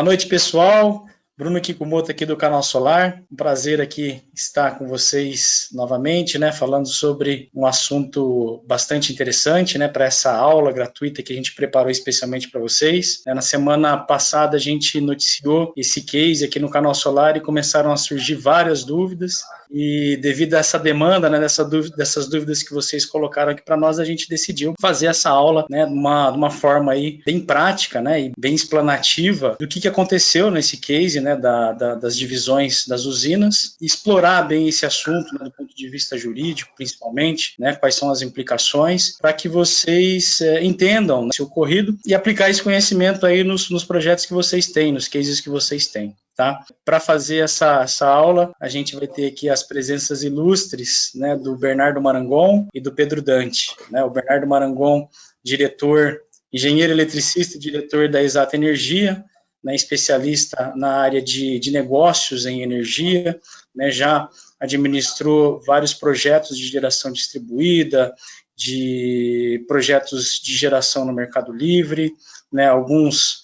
Boa noite, pessoal. Bruno Kikumoto aqui do Canal Solar. Um prazer aqui estar com vocês novamente, né, falando sobre um assunto bastante interessante, né, para essa aula gratuita que a gente preparou especialmente para vocês. Na semana passada a gente noticiou esse case aqui no Canal Solar e começaram a surgir várias dúvidas. E devido a essa demanda, né, dessas dúvidas que vocês colocaram aqui para nós, a gente decidiu fazer essa aula, né, de uma forma aí bem prática, né, e bem explanativa do que aconteceu nesse case, né, das divisões das usinas, e explorar bem esse assunto, né, do ponto de vista jurídico, principalmente, né, quais são as implicações, para que vocês entendam, né, esse ocorrido e aplicar esse conhecimento aí nos projetos que vocês têm, nos cases que vocês têm. Tá? Para fazer essa aula, a gente vai ter aqui as presenças ilustres, né, do Bernardo Marangon e do Pedro Dante. Né? O Bernardo Marangon, engenheiro eletricista e diretor da Exata Energia, né, especialista na área de negócios em energia, né, já administrou vários projetos de geração distribuída, de projetos de geração no Mercado Livre, né, algumas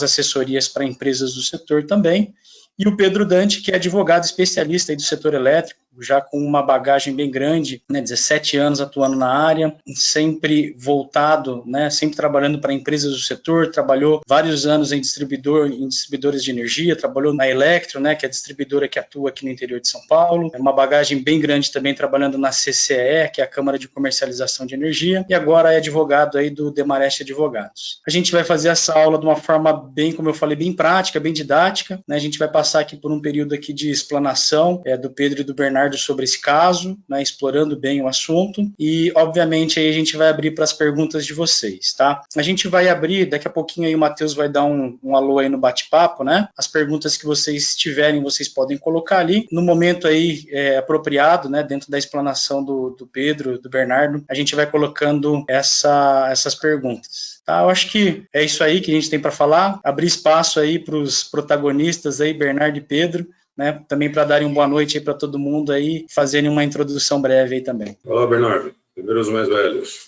assessorias para empresas do setor também, e o Pedro Dante, que é advogado especialista aí do setor elétrico, já com uma bagagem bem grande, né, 17 anos atuando na área, sempre voltado, né, sempre trabalhando para empresas do setor, trabalhou vários anos em distribuidores de energia, trabalhou na Electro, né, que é a distribuidora que atua aqui no interior de São Paulo, uma bagagem bem grande também trabalhando na CCE, que é a Câmara de Comercialização de Energia, e agora é advogado aí do Demarest Advogados. A gente vai fazer essa aula de uma forma bem, como eu falei, bem prática, bem didática, né, a gente vai passar aqui por um período aqui de explanação do Pedro e do Bernardo sobre esse caso, né, explorando bem o assunto, e obviamente aí a gente vai abrir para as perguntas de vocês, tá? A gente vai abrir, daqui a pouquinho aí o Matheus vai dar um alô aí no bate-papo, né? As perguntas que vocês tiverem, vocês podem colocar ali, no momento aí apropriado, né, dentro da explanação do Pedro, do Bernardo, a gente vai colocando essas perguntas. Tá, eu acho que é isso aí que a gente tem para falar, abrir espaço aí para os protagonistas aí, Bernardo e Pedro, né, também para darem uma boa noite aí para todo mundo aí, fazerem uma introdução breve aí também. Olá, Bernardo, primeiro os mais velhos.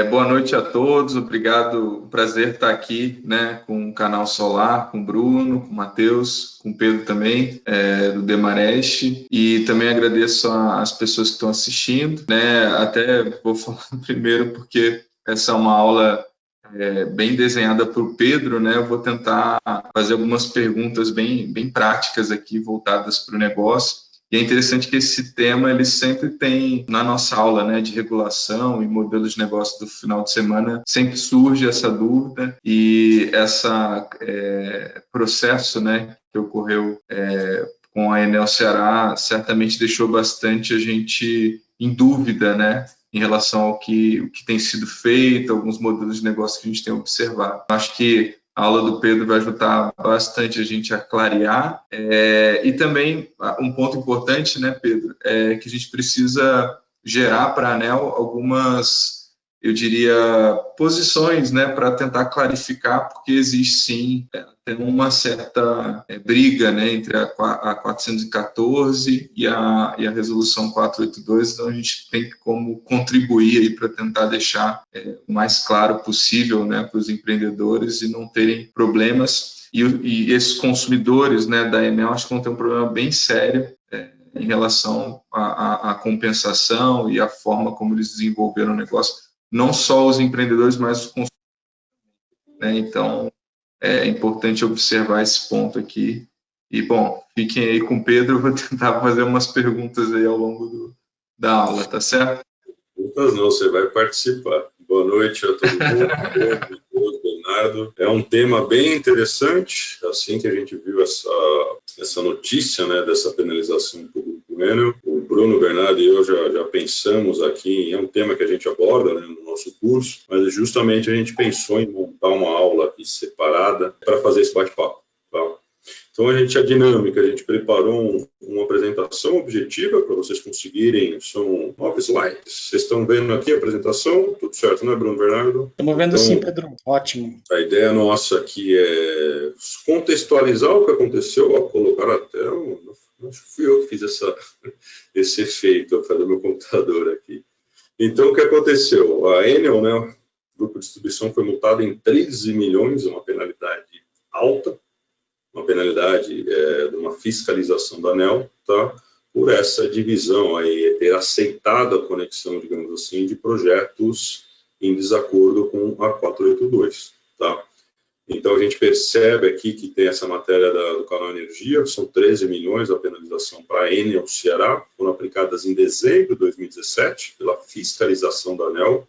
Boa noite a todos, obrigado, prazer estar aqui, né, com o Canal Solar, com o Bruno, com o Matheus, com o Pedro também, do Demarest, e também agradeço às pessoas que estão assistindo, né, até vou falar primeiro porque essa é uma aula bem desenhada para o Pedro, né? Eu vou tentar fazer algumas perguntas bem práticas aqui, voltadas para o negócio. E é interessante que esse tema, ele sempre tem, na nossa aula, né, de regulação e modelos de negócio do final de semana, sempre surge essa dúvida e esse processo, né, que ocorreu com a Enel Ceará, certamente deixou bastante a gente em dúvida, né, em relação ao que tem sido feito, alguns modelos de negócio que a gente tem observado. Acho que a aula do Pedro vai ajudar bastante a gente a clarear. E também, um ponto importante, né, Pedro, é que a gente precisa gerar para a ANEEL algumas, eu diria, posições, né, para tentar clarificar, porque existe sim tem uma certa briga, né, entre a 414 e a resolução 482, então a gente tem como contribuir aí para tentar deixar o mais claro possível, né, para os empreendedores e não terem problemas. E esses consumidores, né, da Enel, acho que vão ter um problema bem sério em relação à compensação e à forma como eles desenvolveram o negócio, não só os empreendedores, mas os consumidores, né? Então, é importante observar esse ponto aqui. E, bom, fiquem aí com o Pedro, eu vou tentar fazer umas perguntas aí ao longo da aula, tá certo? Perguntas não, você vai participar. Boa noite a todo mundo, Bernardo. É um tema bem interessante, assim que a gente viu essa notícia, né, dessa penalização do Grupo Enel. O Bruno, Bernardo e eu já pensamos aqui, é um tema que a gente aborda, né, no nosso curso, mas justamente a gente pensou em montar uma aula aqui separada para fazer esse bate-papo. Tá? Então, a gente preparou uma apresentação objetiva para vocês conseguirem, são 9 slides. Vocês estão vendo aqui a apresentação? Tudo certo, né, Bruno, Bernardo? Estamos vendo sim, Pedro. Ótimo. A ideia nossa aqui é contextualizar o que aconteceu, colocar até acho que fui eu que fiz esse efeito, ao fazer meu computador aqui. Então, o que aconteceu? A Enel, né, o grupo de distribuição, foi multado em 13 milhões, uma penalidade alta, finalidade de uma fiscalização da ANEEL, tá? Por essa divisão aí, ter aceitado a conexão, digamos assim, de projetos em desacordo com a 482, tá? Então, a gente percebe aqui que tem essa matéria do canal Energia, são 13 milhões a penalização para a Enel Ceará, foram aplicadas em dezembro de 2017, pela fiscalização da ANEEL,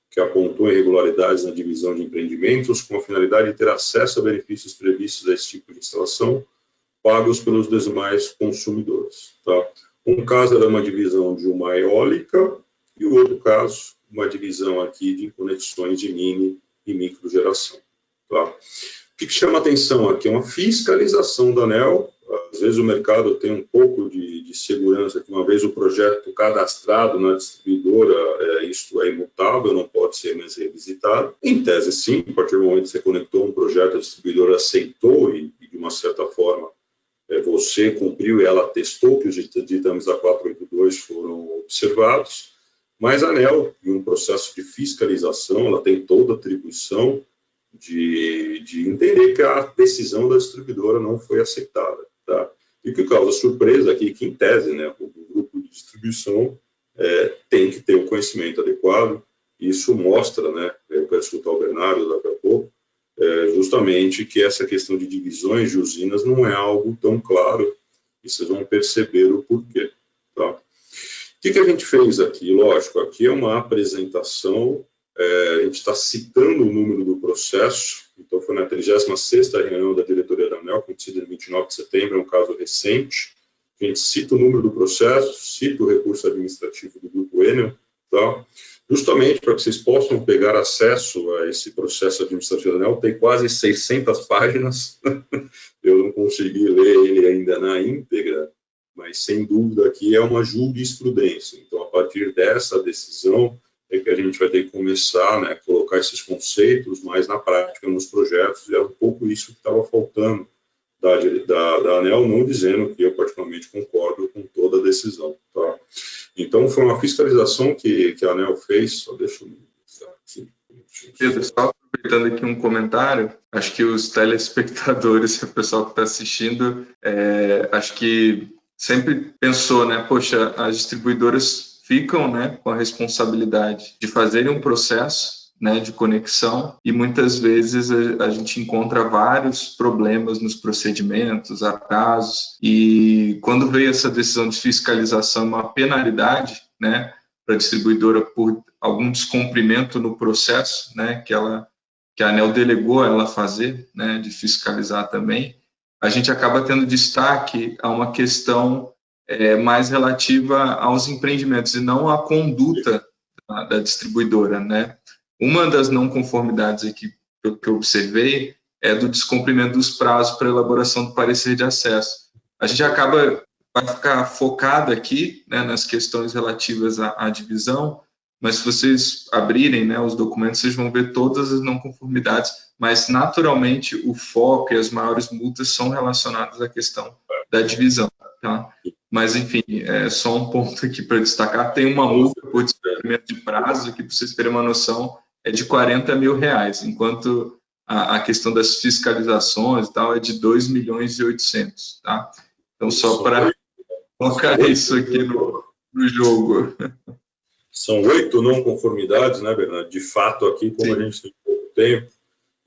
que apontou irregularidades na divisão de empreendimentos, com a finalidade de ter acesso a benefícios previstos a esse tipo de instalação, pagos pelos demais consumidores. Tá? Um caso era uma divisão de uma eólica, e o outro caso, uma divisão aqui de conexões de mini e microgeração. Tá? O que chama atenção aqui é uma fiscalização da ANEEL. Às vezes o mercado tem um pouco de segurança, que uma vez o projeto cadastrado na distribuidora, isto é imutável, não pode ser mais revisitado. Em tese, sim, a partir do momento que você conectou um projeto, a distribuidora aceitou e de uma certa forma, você cumpriu e ela atestou que os ditames da 482 foram observados, mas a ANEEL, em um processo de fiscalização, ela tem toda a atribuição de entender que a decisão da distribuidora não foi aceitada. Tá? E o que causa surpresa aqui, que em tese, né, o grupo de distribuição tem que ter o conhecimento adequado, e isso mostra, né, eu quero escutar o Bernardo daqui a pouco, justamente que essa questão de divisões de usinas não é algo tão claro, e vocês vão perceber o porquê. Tá? O que a gente fez aqui? Lógico, aqui é uma apresentação, a gente está citando o número do processo, então foi na 36ª reunião da diretoria da ANEEL, acontecida em 29 de setembro, é um caso recente, a gente cita o número do processo, cita o recurso administrativo do Grupo Enel, tá? Justamente para que vocês possam pegar acesso a esse processo administrativo da ANEEL, tem quase 600 páginas, eu não consegui ler ele ainda na íntegra, mas sem dúvida aqui é uma jurisprudência. Então, a partir dessa decisão, é que a gente vai ter que começar, né, a colocar esses conceitos mais na prática nos projetos, e é um pouco isso que estava faltando da ANEEL, não dizendo que eu particularmente concordo com toda a decisão. Tá? Então, foi uma fiscalização que a ANEEL fez, só deixa eu mostrar aqui. Pedro, só aproveitando aqui um comentário, acho que os telespectadores, o pessoal que está assistindo, acho que sempre pensou, né, poxa, as distribuidoras ficam, né, com a responsabilidade de fazerem um processo, né, de conexão, e muitas vezes a gente encontra vários problemas nos procedimentos, atrasos, e quando veio essa decisão de fiscalização, uma penalidade, né, para a distribuidora por algum descumprimento no processo, né, que a ANEEL delegou a ela fazer, né, de fiscalizar também, a gente acaba tendo destaque a uma questão mais relativa aos empreendimentos e não à conduta da distribuidora, né? Uma das não conformidades aqui que eu observei é do descumprimento dos prazos para elaboração do parecer de acesso. A gente vai ficar focado aqui, né, nas questões relativas à divisão, mas se vocês abrirem, né, os documentos, vocês vão ver todas as não conformidades, mas naturalmente o foco e as maiores multas são relacionadas à questão da divisão, tá? Mas, enfim, é só um ponto aqui para destacar. Tem uma multa por descumprimento de prazo, aqui para vocês terem uma noção, é de R$40 mil, enquanto a questão das fiscalizações e tal é de 2.800.000, tá? Então, só para colocar isso aqui no jogo. São 8 não conformidades, né, Bernardo? De fato, aqui, como a gente tem pouco tempo,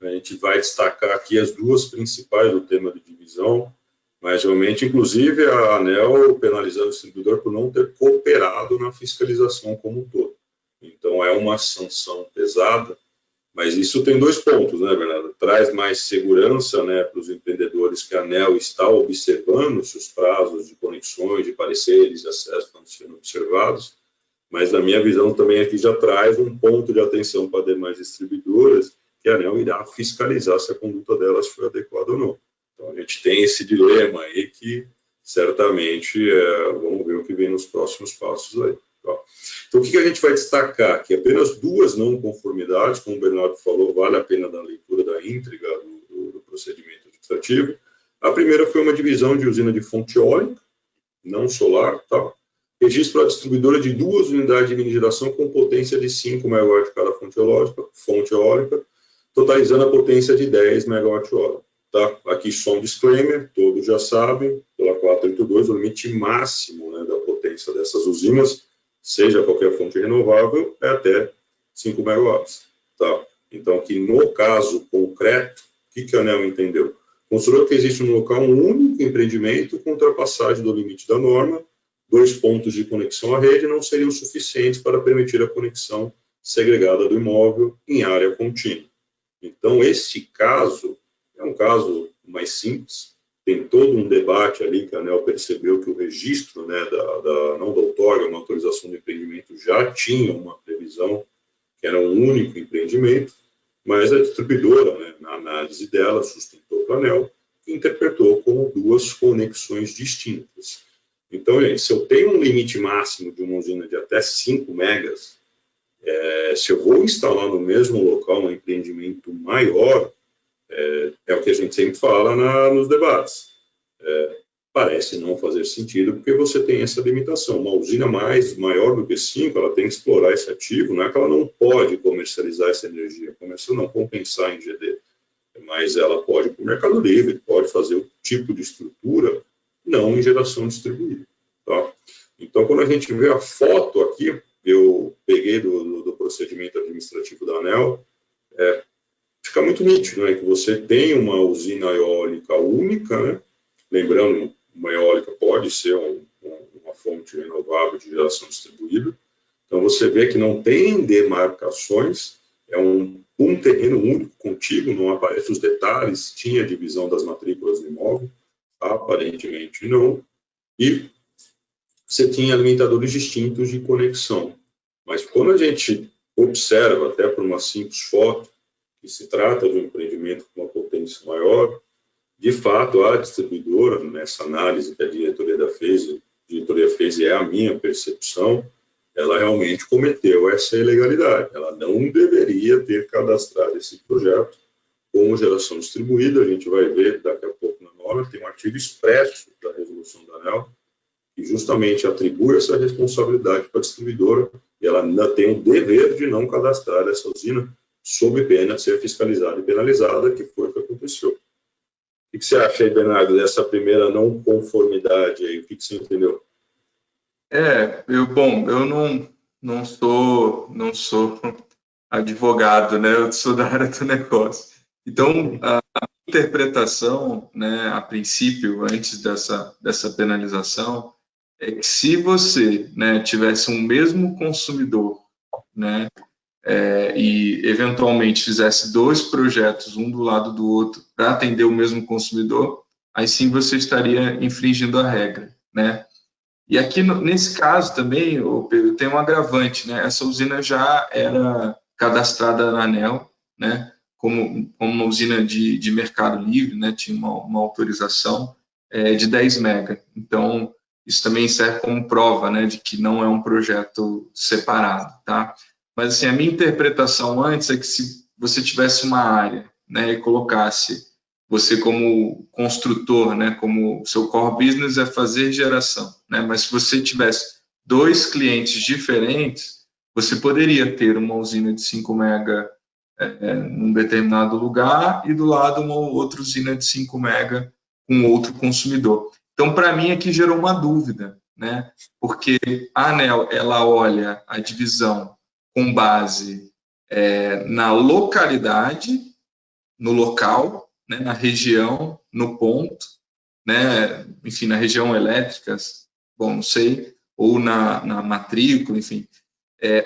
a gente vai destacar aqui as duas principais do tema de divisão, mas realmente, inclusive, a ANEEL penalizando o distribuidor por não ter cooperado na fiscalização como um todo. Então, é uma sanção pesada, mas isso tem dois pontos, né, Bernardo? Traz mais segurança, né, para os empreendedores que a ANEEL está observando se os prazos de conexões, de pareceres, de acesso estão sendo observados, mas, na minha visão, também aqui já traz um ponto de atenção para demais distribuidoras, que a ANEEL irá fiscalizar se a conduta delas foi adequada ou não. Então, a gente tem esse dilema aí que, certamente, vamos ver o que vem nos próximos passos aí. Tá? Então, o que a gente vai destacar? Que apenas duas não conformidades, como o Bernardo falou, vale a pena dar a leitura da íntegra do procedimento administrativo. A primeira foi uma divisão de usina de fonte eólica, não solar, tá? Registro a distribuidora de 2 unidades de mini geração com potência de 5 MW cada fonte eólica, totalizando a potência de 10 MWh. tá? Aqui só um disclaimer, todos já sabem, pela 482, o limite máximo, né, da potência dessas usinas, seja qualquer fonte renovável, é até 5 megawatts, tá? Então, aqui no caso concreto, o que a ANEEL entendeu? Considerou que existe no local um único empreendimento com ultrapassagem do limite da norma, 2 pontos de conexão à rede não seriam suficientes para permitir a conexão segregada do imóvel em área contínua. Então, esse caso é um caso mais simples, tem todo um debate ali que a ANEEL percebeu que o registro, né, não da outorga, uma autorização de empreendimento já tinha uma previsão que era um único empreendimento, mas a distribuidora, né, na análise dela, sustentou para a ANEEL e interpretou como 2 conexões distintas. Então, gente, se eu tenho um limite máximo de uma usina de até 5 megas, se eu vou instalar no mesmo local um empreendimento maior, é o que a gente sempre fala nos debates. Parece não fazer sentido, porque você tem essa limitação. Uma usina maior do que 5, ela tem que explorar esse ativo, não é que ela não pode comercializar essa energia, não compensar em GD, mas ela pode ir para o Mercado Livre, pode fazer o tipo de estrutura, não em geração distribuída. Tá? Então, quando a gente vê a foto aqui, eu peguei do procedimento administrativo da ANEEL, fica muito nítido, né, que você tem uma usina eólica única, né, lembrando, uma eólica pode ser uma fonte renovável de geração distribuída, então você vê que não tem demarcações, é um terreno único, contíguo, não aparecem os detalhes, tinha divisão das matrículas do imóvel, aparentemente não, e você tinha alimentadores distintos de conexão. Mas quando a gente observa, até por uma simples foto, que se trata de um empreendimento com uma potência maior, de fato, a distribuidora, nessa análise que a diretoria fez, e é a minha percepção, ela realmente cometeu essa ilegalidade. Ela não deveria ter cadastrado esse projeto como geração distribuída. A gente vai ver daqui a pouco na norma, tem um artigo expresso da resolução da ANEEL, que justamente atribui essa responsabilidade para a distribuidora, e ela ainda tem o dever de não cadastrar essa usina, sob pena de ser fiscalizada e penalizada, que foi o que aconteceu. O que você acha aí, Bernardo, dessa primeira não conformidade aí? O que você entendeu? Eu não sou advogado, né? Eu sou da área do negócio. Então, a interpretação, né, a princípio, antes dessa penalização, é que se você, né, tivesse um mesmo consumidor, né, e eventualmente fizesse 2 projetos, um do lado do outro, para atender o mesmo consumidor, aí sim você estaria infringindo a regra, né? E aqui, nesse caso também, Pedro, tem um agravante, né? Essa usina já era cadastrada na ANEEL, né? Como uma usina de mercado livre, né? Tinha uma autorização de 10 mega. Então, isso também serve como prova, né? De que não é um projeto separado, tá? Mas, assim, a minha interpretação antes é que se você tivesse uma área, né? E colocasse você como construtor, né, como seu core business é fazer geração, né, mas se você tivesse 2 clientes diferentes, você poderia ter uma usina de 5 mega num determinado lugar e do lado uma outra usina de 5 mega com outro consumidor. Então, para mim, aqui gerou uma dúvida, né, porque a ANEEL, ela olha a divisão com base na localidade, no local, né, na região, no ponto, né, enfim, na região elétrica, bom, não sei, ou na matrícula, enfim,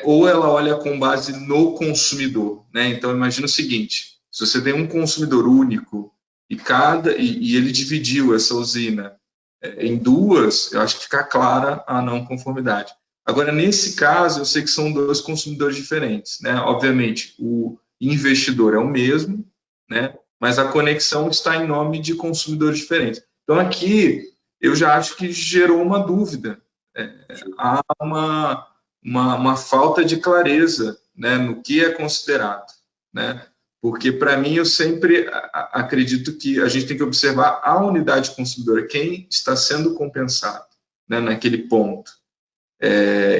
ou ela olha com base no consumidor, né? Então, imagina o seguinte: se você tem um consumidor único e ele dividiu essa usina em 2, eu acho que fica clara a não conformidade. Agora, nesse caso, eu sei que são 2 consumidores diferentes, né? Obviamente, o investidor é o mesmo, né? Mas a conexão está em nome de consumidores diferentes. Então, aqui, eu já acho que gerou uma dúvida. Há uma falta de clareza, né, no que é considerado, né? Porque, para mim, eu sempre acredito que a gente tem que observar a unidade consumidora, quem está sendo compensado, né, naquele ponto.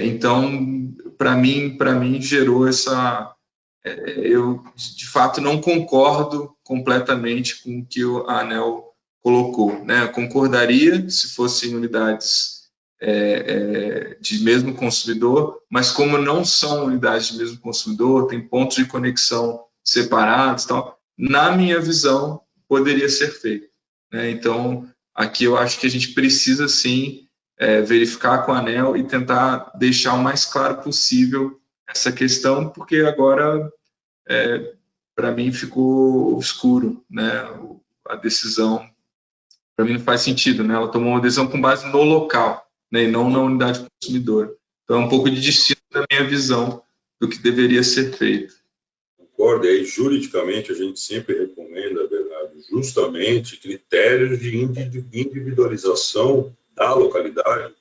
Então, para mim gerou essa eu, de fato, não concordo completamente com o que a ANEEL colocou, né? Eu concordaria se fossem unidades de mesmo consumidor, mas como não são unidades de mesmo consumidor, tem pontos de conexão separados, tal, na minha visão, poderia ser feito, né? Então, aqui eu acho que a gente precisa, sim, verificar com a ANEEL e tentar deixar o mais claro possível essa questão, porque agora, para mim, ficou obscuro, né? A decisão, para mim, não faz sentido, né? Ela tomou uma decisão com base no local, né? E não na unidade consumidora. Então, é um pouco de destino da minha visão do que deveria ser feito. Concordo, e aí, juridicamente, a gente sempre recomenda, Bernardo, justamente critérios de individualização da localidade,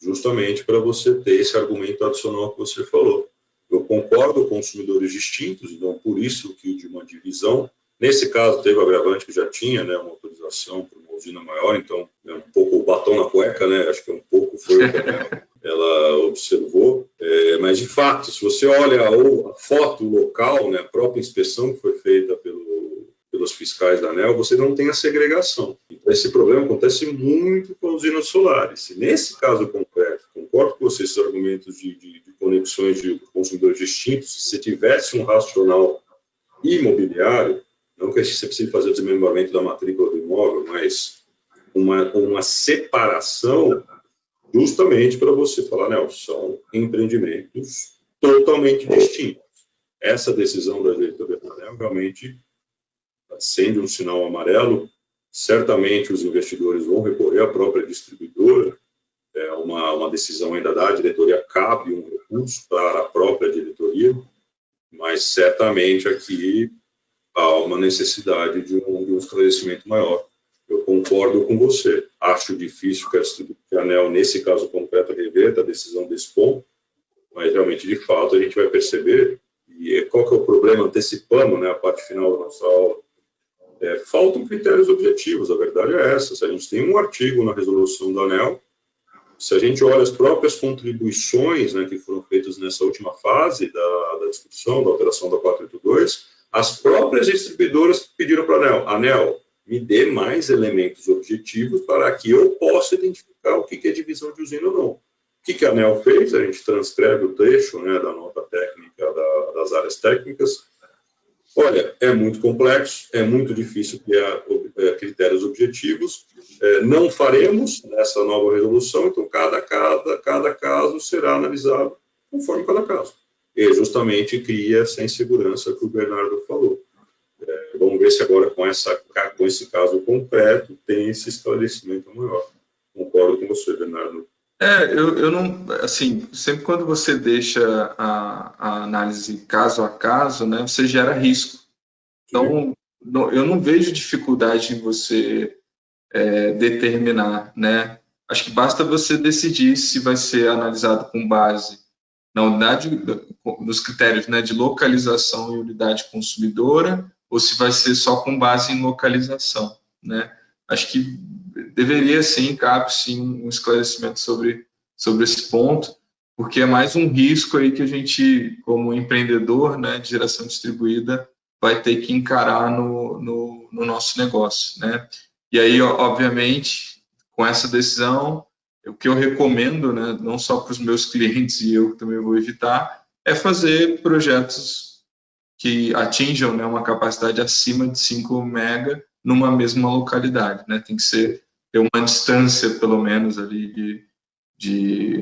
justamente para você ter esse argumento adicional que você falou. Eu concordo com consumidores distintos, então por isso que de uma divisão, nesse caso teve o agravante que já tinha, né, uma autorização para uma usina maior, então é um pouco o batom na cueca, né, acho que um pouco foi o que ela observou, mas de fato, se você olha a foto local, né, a própria inspeção que foi feita pelos fiscais da ANEEL, você não tem a segregação. Então, esse problema acontece muito com usinas solares. E nesse caso concreto, concordo com vocês, esses argumentos de conexões de consumidores distintos, se você tivesse um racional imobiliário, não que você precise fazer o desmembramento da matrícula do imóvel, mas uma separação justamente para você falar, não, são empreendimentos totalmente distintos. Essa decisão da diretoria da ANEEL realmente acende um sinal amarelo. Certamente os investidores vão recorrer à própria distribuidora. É uma decisão ainda da diretoria, cabe um recurso para a própria diretoria, mas certamente aqui há uma necessidade de um esclarecimento maior. Eu concordo com você. Acho difícil que a ANEEL, nesse caso concreto, reverta a decisão desse ponto, mas realmente, de fato, a gente vai perceber. E qual que é o problema, antecipando, né, a parte final da nossa aula? Faltam critérios objetivos, a verdade é essa. Se a gente tem um artigo na resolução da ANEEL, se a gente olha as próprias contribuições, né, que foram feitas nessa última fase da discussão, da alteração da 482, as próprias distribuidoras pediram para a ANEEL, me dê mais elementos objetivos para que eu possa identificar o que é divisão de usina ou não. O que a ANEEL fez? A gente transcreve o trecho, né, da nota técnica das áreas técnicas. Olha, é muito complexo, é muito difícil criar critérios objetivos, não faremos nessa nova resolução, então cada caso será analisado conforme cada caso. E justamente cria essa insegurança que o Bernardo falou. Vamos ver se agora com esse caso concreto tem esse esclarecimento maior. Concordo com você, Bernardo. Eu não, assim, sempre quando você deixa a análise caso a caso, né, você gera risco. Então, eu não vejo dificuldade em você determinar, né? Acho que basta você decidir se vai ser analisado com base na unidade, nos critérios, né, de localização e unidade consumidora, ou se vai ser só com base em localização, né? Acho que deveria sim, cabe sim um esclarecimento sobre esse ponto, porque é mais um risco aí que a gente, como empreendedor, né, de geração distribuída, vai ter que encarar no nosso negócio, né? E aí, obviamente, com essa decisão, o que eu recomendo, né, não só para os meus clientes e eu também vou evitar, é fazer projetos que atinjam, né, uma capacidade acima de 5 mega numa mesma localidade, né? Tem que ter uma distância, pelo menos, ali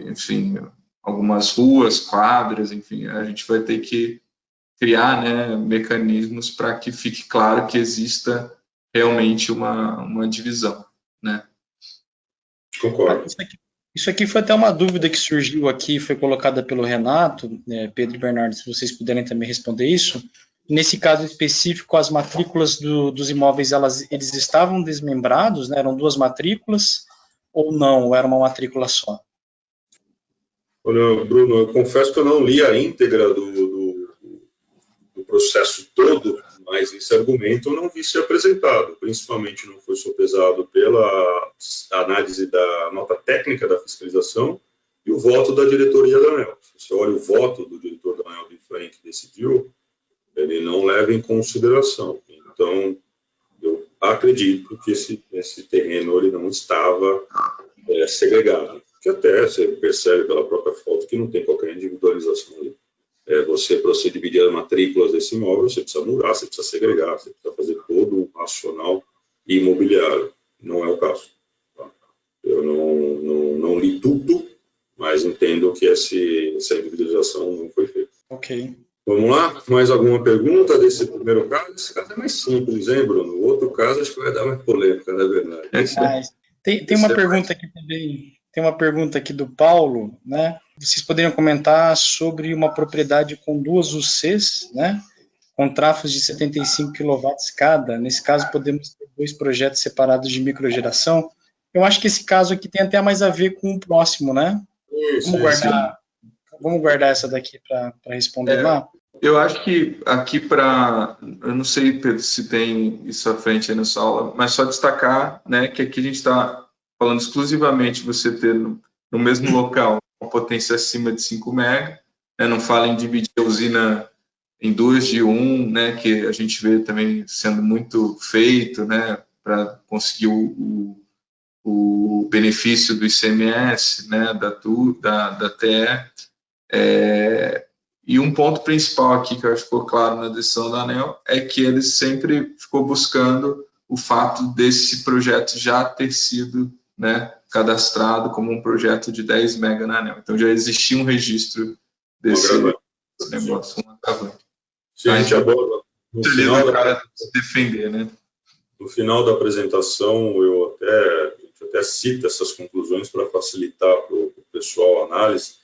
enfim, algumas ruas, quadras, enfim, a gente vai ter que criar, né, mecanismos para que fique claro que exista realmente uma divisão, né? Concordo. Isso aqui foi até uma dúvida que surgiu aqui, foi colocada pelo Renato, Pedro e Bernardo, se vocês puderem também responder isso. Nesse caso específico, as matrículas dos imóveis, eles estavam desmembrados, né? Eram 2 matrículas, ou não, ou era uma matrícula só? Olha, Bruno, eu confesso que eu não li a íntegra do processo todo, mas esse argumento eu não vi ser apresentado, principalmente não foi sopesado pela análise da nota técnica da fiscalização e o voto da diretoria da ANEEL. Se você olha o voto do diretor da ANEEL, que decidiu, ele não leva em consideração. Então, eu acredito que esse terreno ele não estava segregado, que até você percebe pela própria foto que não tem qualquer individualização ali. Você, para você dividir as matrículas desse imóvel, você precisa murar, você precisa segregar, você precisa fazer todo um racional imobiliário. Não é o caso. Tá? Eu não li tudo, mas entendo que essa individualização não foi feita. Ok. Vamos lá? Mais alguma pergunta desse primeiro caso? Esse caso é mais simples, hein, Bruno? O outro caso acho que vai dar mais polêmica, na verdade. Tem uma pergunta aqui também. Tem uma pergunta aqui do Paulo, né? Vocês poderiam comentar sobre uma propriedade com 2 UCs, né? Com trafos de 75 kW cada. Nesse caso, podemos ter 2 projetos separados de microgeração. Eu acho que esse caso aqui tem até mais a ver com o próximo, né? Vamos guardar essa daqui para responder lá? Eu acho que aqui eu não sei, Pedro, se tem isso à frente aí na sua aula, mas só destacar, né, que aqui a gente está falando exclusivamente você ter no mesmo local uma potência acima de 5 MB, né, não fala em dividir a usina em 2 de 1, né, que a gente vê também sendo muito feito, né, para conseguir o benefício do ICMS, né, da TE. E um ponto principal aqui que eu acho que ficou claro na decisão da ANEEL é que ele sempre ficou buscando o fato desse projeto já ter sido, né, cadastrado como um projeto de 10 MB na ANEEL. Então já existia um registro desse negócio, um agravante. Sim, a gente aborda no final do cara se defender, né? No final da apresentação, a gente até cita essas conclusões para facilitar para o pessoal a análise,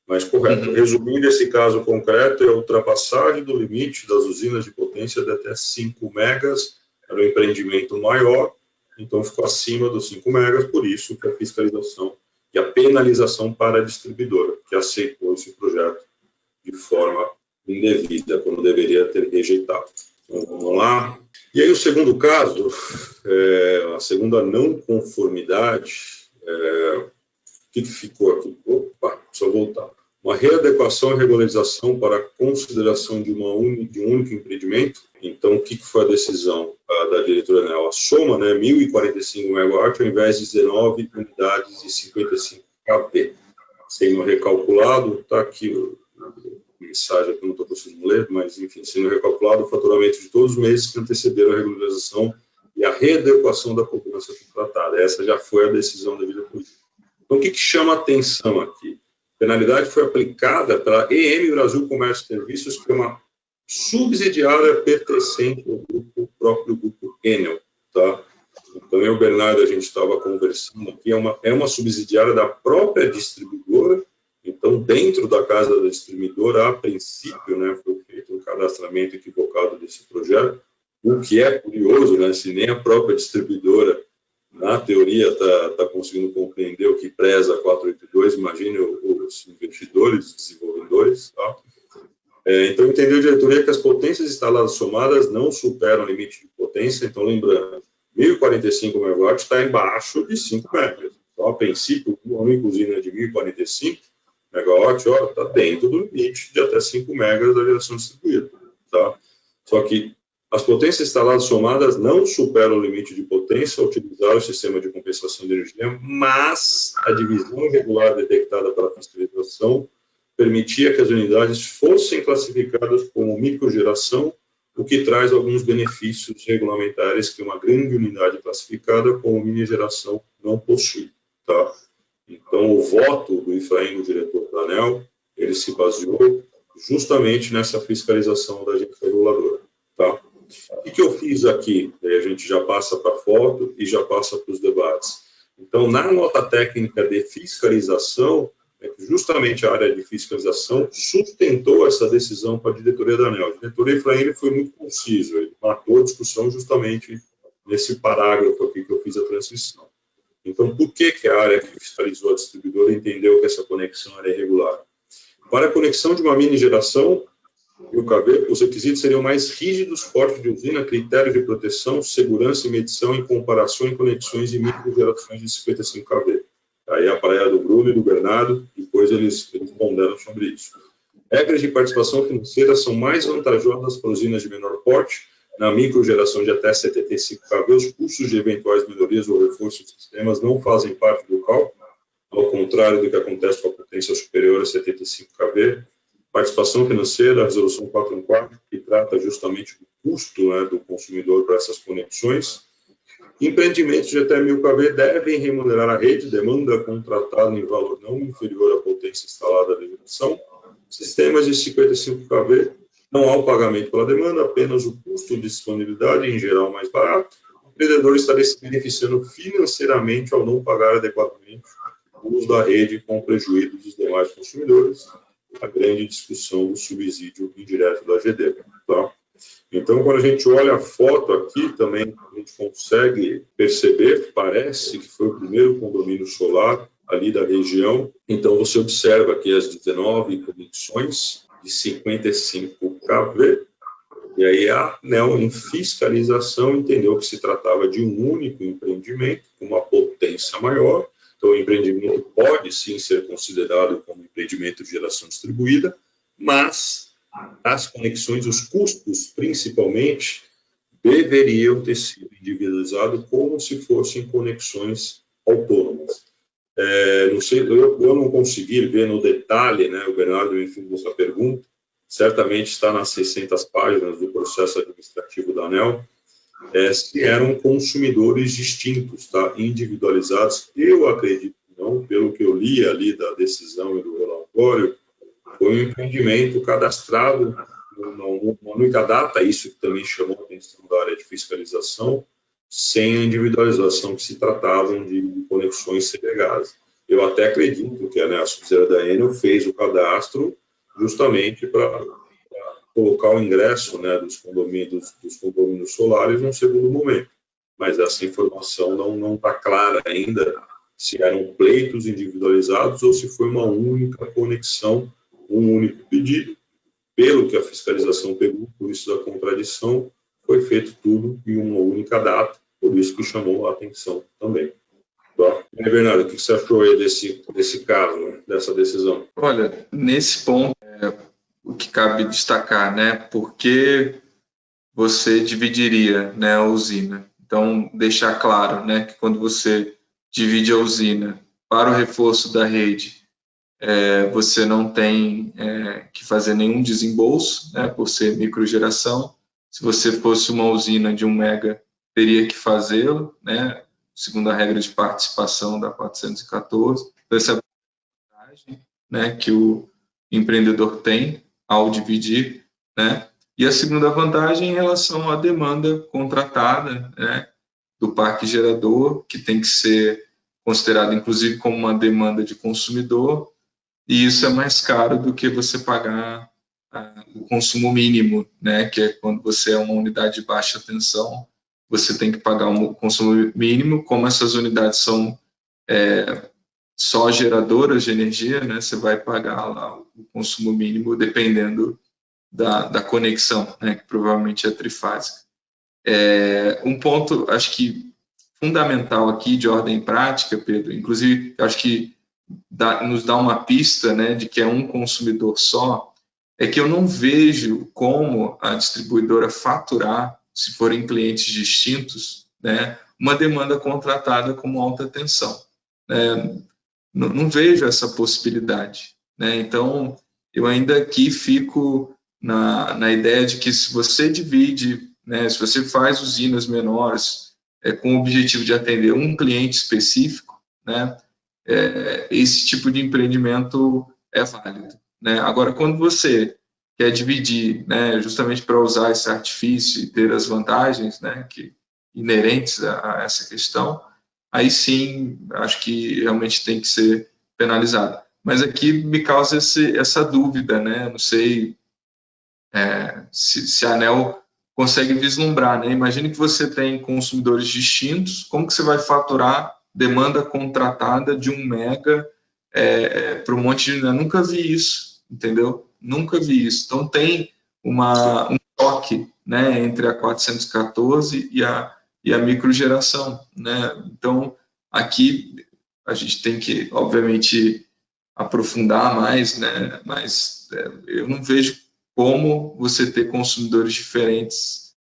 mas correto. Resumindo, esse caso concreto é a ultrapassagem do limite das usinas de potência de até 5 megas, era um empreendimento maior, então ficou acima dos 5 megas, por isso que a fiscalização e a penalização para a distribuidora, que aceitou esse projeto de forma indevida, quando deveria ter rejeitado. Então, vamos lá. E aí o segundo caso, a segunda não conformidade, o que ficou aqui? Opa, só voltar. Uma readequação e regularização para a consideração de um único empreendimento. Então, o que foi a decisão da diretora ANEEL? A soma, né, 1.045 MW ao invés de 19 unidades e 55 kV. Sendo recalculado, está aqui a mensagem que eu não estou conseguindo ler, mas, enfim, sendo recalculado o faturamento de todos os meses que antecederam a regularização e a readequação da cobrança contratada. Essa já foi a decisão da diretoria. Então, o que chama atenção aqui? A penalidade foi aplicada pela EM Brasil Comércio e Serviços, que é uma subsidiária pertencente ao próprio grupo Enel, tá? Então, eu e o Bernardo, a gente estava conversando aqui, é uma subsidiária da própria distribuidora. Então, dentro da casa da distribuidora, a princípio, né, foi feito um cadastramento equivocado desse projeto, o que é curioso, né, se nem a própria distribuidora, na teoria, está conseguindo compreender o que preza a 482, imagine os investidores, desenvolvedores, tá? Então, entendeu a diretoria que as potências instaladas somadas não superam o limite de potência. Então, lembrando, 1.045 MW está embaixo de 5 MW. Então, a princípio, uma única usina de 1.045 MW está dentro do limite de até 5 MW da geração distribuída. Tá? Só que as potências instaladas somadas não superam o limite de potência ao utilizar o sistema de compensação de energia, mas a divisão irregular detectada pela fiscalização permitia que as unidades fossem classificadas como microgeração, o que traz alguns benefícios regulamentares que uma grande unidade classificada como mini geração não possui. Tá? Então, o voto do Efraim, o diretor da ANEEL, ele se baseou justamente nessa fiscalização da agência reguladora. Tá? O que eu fiz aqui? A gente já passa para a foto e já passa para os debates. Então, na nota técnica de fiscalização, justamente a área de fiscalização sustentou essa decisão para a diretoria da ANEEL. A diretoria Efraim foi muito conciso, ele matou a discussão justamente nesse parágrafo aqui que eu fiz a transcrição. Então, por que a área que fiscalizou a distribuidora entendeu que essa conexão era irregular? Para a conexão de uma mini geração e o KV, os requisitos seriam mais rígidos, porte de usina, critérios de proteção, segurança e medição em comparação em conexões de microgerações de 55 kV. Aí a praia do Bruno e do Bernardo, depois eles responderam sobre isso. Regras de participação financeira são mais vantajosas para usinas de menor porte. Na microgeração de até 75 kV, os custos de eventuais melhorias ou reforço de sistemas não fazem parte do cálculo, ao contrário do que acontece com a potência superior a 75 kV. Participação financeira, a resolução 414, que trata justamente do custo, né, do consumidor para essas conexões. Empreendimentos de até 1.000 kV devem remunerar a rede, demanda contratada em valor não inferior à potência instalada da geração. Sistemas de 55 kV, não há o pagamento pela demanda, apenas o custo de disponibilidade, em geral mais barato. O empreendedor estaria se beneficiando financeiramente ao não pagar adequadamente o uso da rede com prejuízo dos demais consumidores. A grande discussão do subsídio indireto da GD. Tá? Então, quando a gente olha a foto aqui, também a gente consegue perceber, parece que foi o primeiro condomínio solar ali da região. Então, você observa aqui as 19 conexões de 55 kV, e aí a ANEEL, em fiscalização, entendeu que se tratava de um único empreendimento, com uma potência maior. Então, o empreendimento pode, sim, ser considerado como empreendimento de geração distribuída, mas as conexões, os custos, principalmente, deveriam ter sido individualizados como se fossem conexões autônomas. Não sei, eu não consegui ver no detalhe, né, o Bernardo me fez essa pergunta, certamente está nas 600 páginas do processo administrativo da ANEEL, se eram consumidores distintos, tá, individualizados. Eu acredito que não, pelo que eu li ali da decisão e do relatório, foi um empreendimento cadastrado numa única data, isso que também chamou a atenção da área de fiscalização, sem a individualização que se tratavam de conexões segregadas. Eu até acredito que a subsidiária da Enel fez o cadastro justamente para colocar o ingresso, né, dos condomínios solares num segundo momento. Mas essa informação não está clara ainda se eram pleitos individualizados ou se foi uma única conexão, um único pedido. Pelo que a fiscalização pegou, por isso da contradição, foi feito tudo em uma única data, por isso que chamou a atenção também. Tá? E aí, Bernardo, o que você achou aí desse caso, né, dessa decisão? Olha, nesse ponto, o que cabe destacar, né, porque você dividiria, né, a usina. Então, deixar claro, né, que quando você divide a usina para o reforço da rede, você não tem que fazer nenhum desembolso, né, por ser microgeração. Se você fosse uma usina de 1 mega, teria que fazê-lo, né, segundo a regra de participação da 414. Então, essa é a vantagem, né, que o empreendedor tem ao dividir, né. E a segunda vantagem em relação à demanda contratada, né, do parque gerador, que tem que ser considerado, inclusive, como uma demanda de consumidor, e isso é mais caro do que você pagar o consumo mínimo, né, que é quando você é uma unidade de baixa tensão, você tem que pagar um consumo mínimo. Como essas unidades são só geradoras de energia, né, você vai pagar lá o consumo mínimo dependendo da conexão, né, que provavelmente é trifásica. Um ponto, acho que fundamental aqui de ordem prática, Pedro, inclusive, acho que nos dá uma pista, né, de que é um consumidor só, é que eu não vejo como a distribuidora faturar, se forem clientes distintos, né, uma demanda contratada como alta tensão. Não vejo essa possibilidade, né? Então, eu ainda aqui fico na ideia de que se você divide, né, se você faz usinas menores com o objetivo de atender um cliente específico, né, esse tipo de empreendimento é válido, né? Agora, quando você quer dividir, né, justamente para usar esse artifício e ter as vantagens, né, inerentes a essa questão, aí sim, acho que realmente tem que ser penalizado. Mas aqui me causa essa dúvida, né? Não sei se a ANEEL consegue vislumbrar, né? Imagine que você tem consumidores distintos, como que você vai faturar demanda contratada de 1 mega para um monte de... Eu nunca vi isso, entendeu? Nunca vi isso. Então, tem um choque, né, entre a 414 e a microgeração, né? Então, aqui a gente tem que, obviamente, aprofundar mais, né? Mas eu não vejo como você ter consumidores diferentes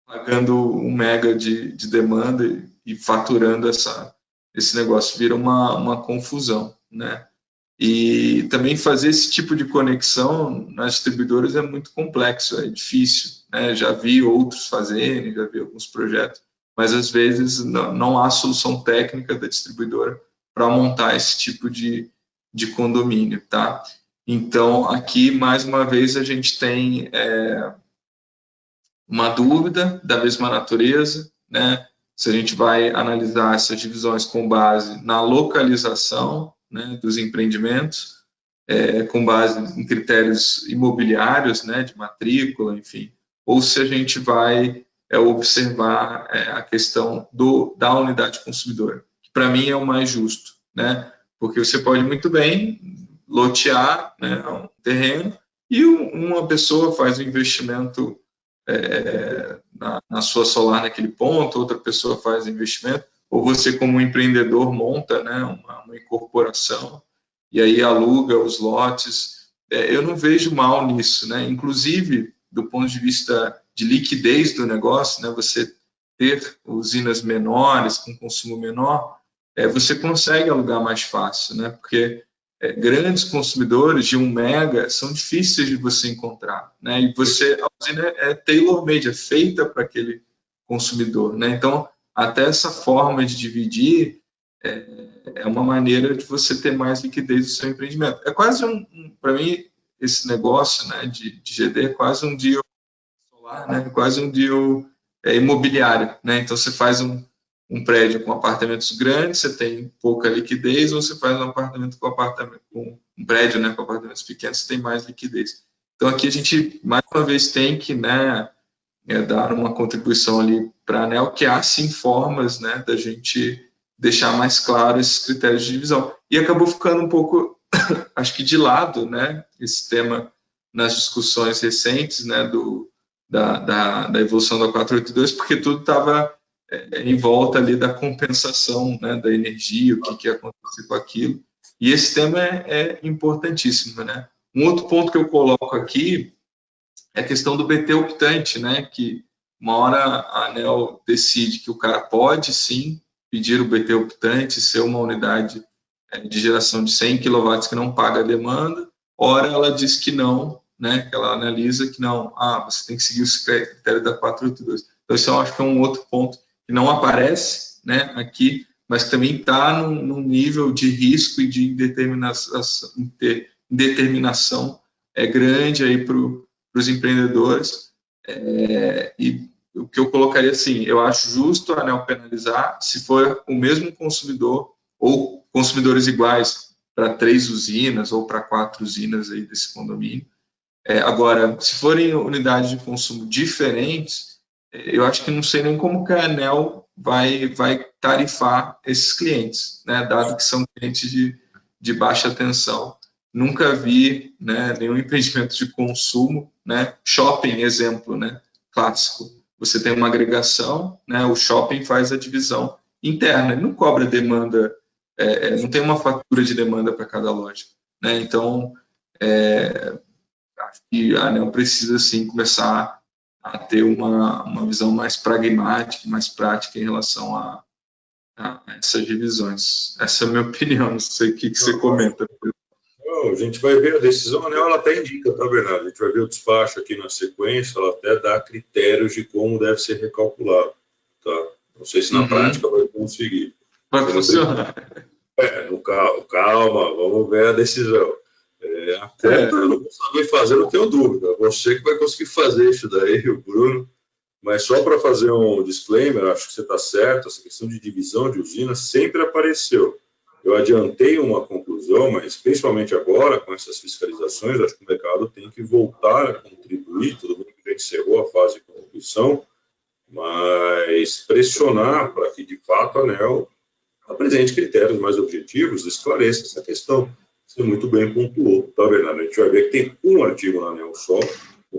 pagando 1 mega de demanda e faturando esse negócio. Vira uma confusão, né? E também fazer esse tipo de conexão nas distribuidoras é muito complexo, é difícil, né? Já vi outros fazerem, já vi alguns projetos, mas às vezes não há solução técnica da distribuidora para montar esse tipo de condomínio, tá? Então, aqui, mais uma vez, a gente tem uma dúvida da mesma natureza, né? Se a gente vai analisar essas divisões com base na localização, né, dos empreendimentos, com base em critérios imobiliários, né, de matrícula, enfim, ou se a gente vai observar a questão da unidade consumidora, que para mim é o mais justo, né, porque você pode muito bem lotear, né, um terreno e uma pessoa faz um investimento na sua solar naquele ponto, outra pessoa faz investimento, ou você como empreendedor monta, né, uma incorporação e aí aluga os lotes. Eu não vejo mal nisso, né? Inclusive, do ponto de vista de liquidez do negócio, né, você ter usinas menores, com consumo menor, você consegue alugar mais fácil, né? Porque grandes consumidores de 1 mega são difíceis de você encontrar, né? E a usina é tailor-made, é feita para aquele consumidor, né? Então, até essa forma de dividir é uma maneira de você ter mais liquidez do seu empreendimento. É quase para mim, esse negócio, né, de GD é quase um deal solar, né? Quase um deal imobiliário, né? Então, você faz um prédio com apartamentos grandes, você tem pouca liquidez, ou você faz um apartamento com um prédio, né, com apartamentos pequenos, você tem mais liquidez. Então, aqui a gente, mais uma vez, tem que, né, dar uma contribuição ali para a ANEEL, que há, sim, formas, né, da gente deixar mais claro esses critérios de divisão. E acabou ficando um pouco, acho que de lado, né, esse tema nas discussões recentes, né, da evolução da 482, porque tudo estava em volta ali da compensação, né, da energia, o que ia acontecer com aquilo. E esse tema é importantíssimo, né? Um outro ponto que eu coloco aqui é a questão do BT optante, né? Que uma hora a ANEEL decide que o cara pode, sim, pedir o BT optante, ser uma unidade de geração de 100 kW que não paga a demanda, ora ela diz que não, né? Que ela analisa que não, você tem que seguir os critérios da 482. Então, isso eu acho que é um outro ponto que não aparece, né, aqui, mas que também está num nível de risco e de indeterminação grande aí para os empreendedores. E o que eu colocaria assim, eu acho justo a ANEEL penalizar se for o mesmo consumidor ou consumidores iguais para 3 usinas ou para 4 usinas aí desse condomínio. Agora, se forem unidades de consumo diferentes, eu acho que não sei nem como que a ANEEL vai tarifar esses clientes, né, dado que são clientes de baixa tensão. Nunca vi, né, nenhum empreendimento de consumo, né, shopping, exemplo, né, clássico. Você tem uma agregação, né, o shopping faz a divisão interna, ele não cobra demanda, não tem uma fatura de demanda para cada loja, né, então acho que a ANEEL precisa, sim, começar a ter uma visão mais pragmática, mais prática em relação a essas divisões. Essa é a minha opinião, não sei o que você comenta. Não, a gente vai ver a decisão, a ANEEL ela até indica, tá, Bernardo? A gente vai ver o despacho aqui na sequência, ela até dá critérios de como deve ser recalculado, tá? Não sei se na prática vai conseguir. Vai funcionar. Calma, vamos ver a decisão. A conta eu não vou saber fazer, não tenho dúvida. Você que vai conseguir fazer isso daí, o Bruno. Mas só para fazer um disclaimer, acho que você está certo, essa questão de divisão de usina sempre apareceu. Eu adiantei uma conclusão, mas principalmente agora, com essas fiscalizações, acho que o mercado tem que voltar a contribuir, tudo bem que já encerrou a fase de contribuição, mas pressionar para que, de fato, a ANEEL apresente critérios mais objetivos, esclareça essa questão. Você muito bem pontuou, tá, Bernardo? A gente vai ver que tem um artigo na ANEEL só,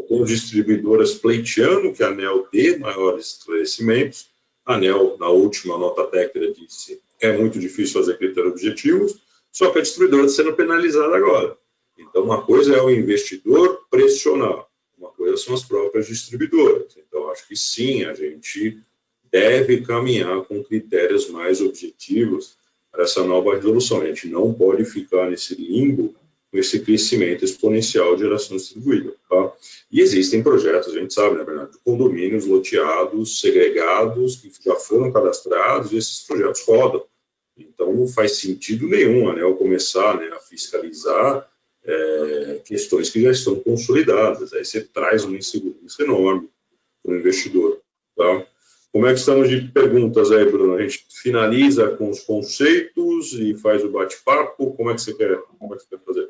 com distribuidoras pleiteando que a ANEEL dê maiores esclarecimentos. A ANEEL, na última nota técnica, disse que é muito difícil fazer critérios objetivos. só que a distribuidora está sendo penalizada agora. Então, uma coisa é o investidor pressionar, uma coisa são as próprias distribuidoras. Então, acho que sim, a gente deve caminhar com critérios mais objetivos para essa nova resolução. A gente não pode ficar nesse limbo com esse crescimento exponencial de geração distribuída. Tá? E existem projetos, a gente sabe, na verdade, de condomínios loteados, segregados, que já foram cadastrados, e esses projetos rodam. Então, não faz sentido nenhum a ANEEL começar, né, a fiscalizar questões que já estão consolidadas. Aí você traz uma insegurança enorme para o investidor. Tá? Como é que estamos de perguntas aí, Bruno? A gente finaliza com os conceitos e faz o bate-papo? Como é que você quer fazer?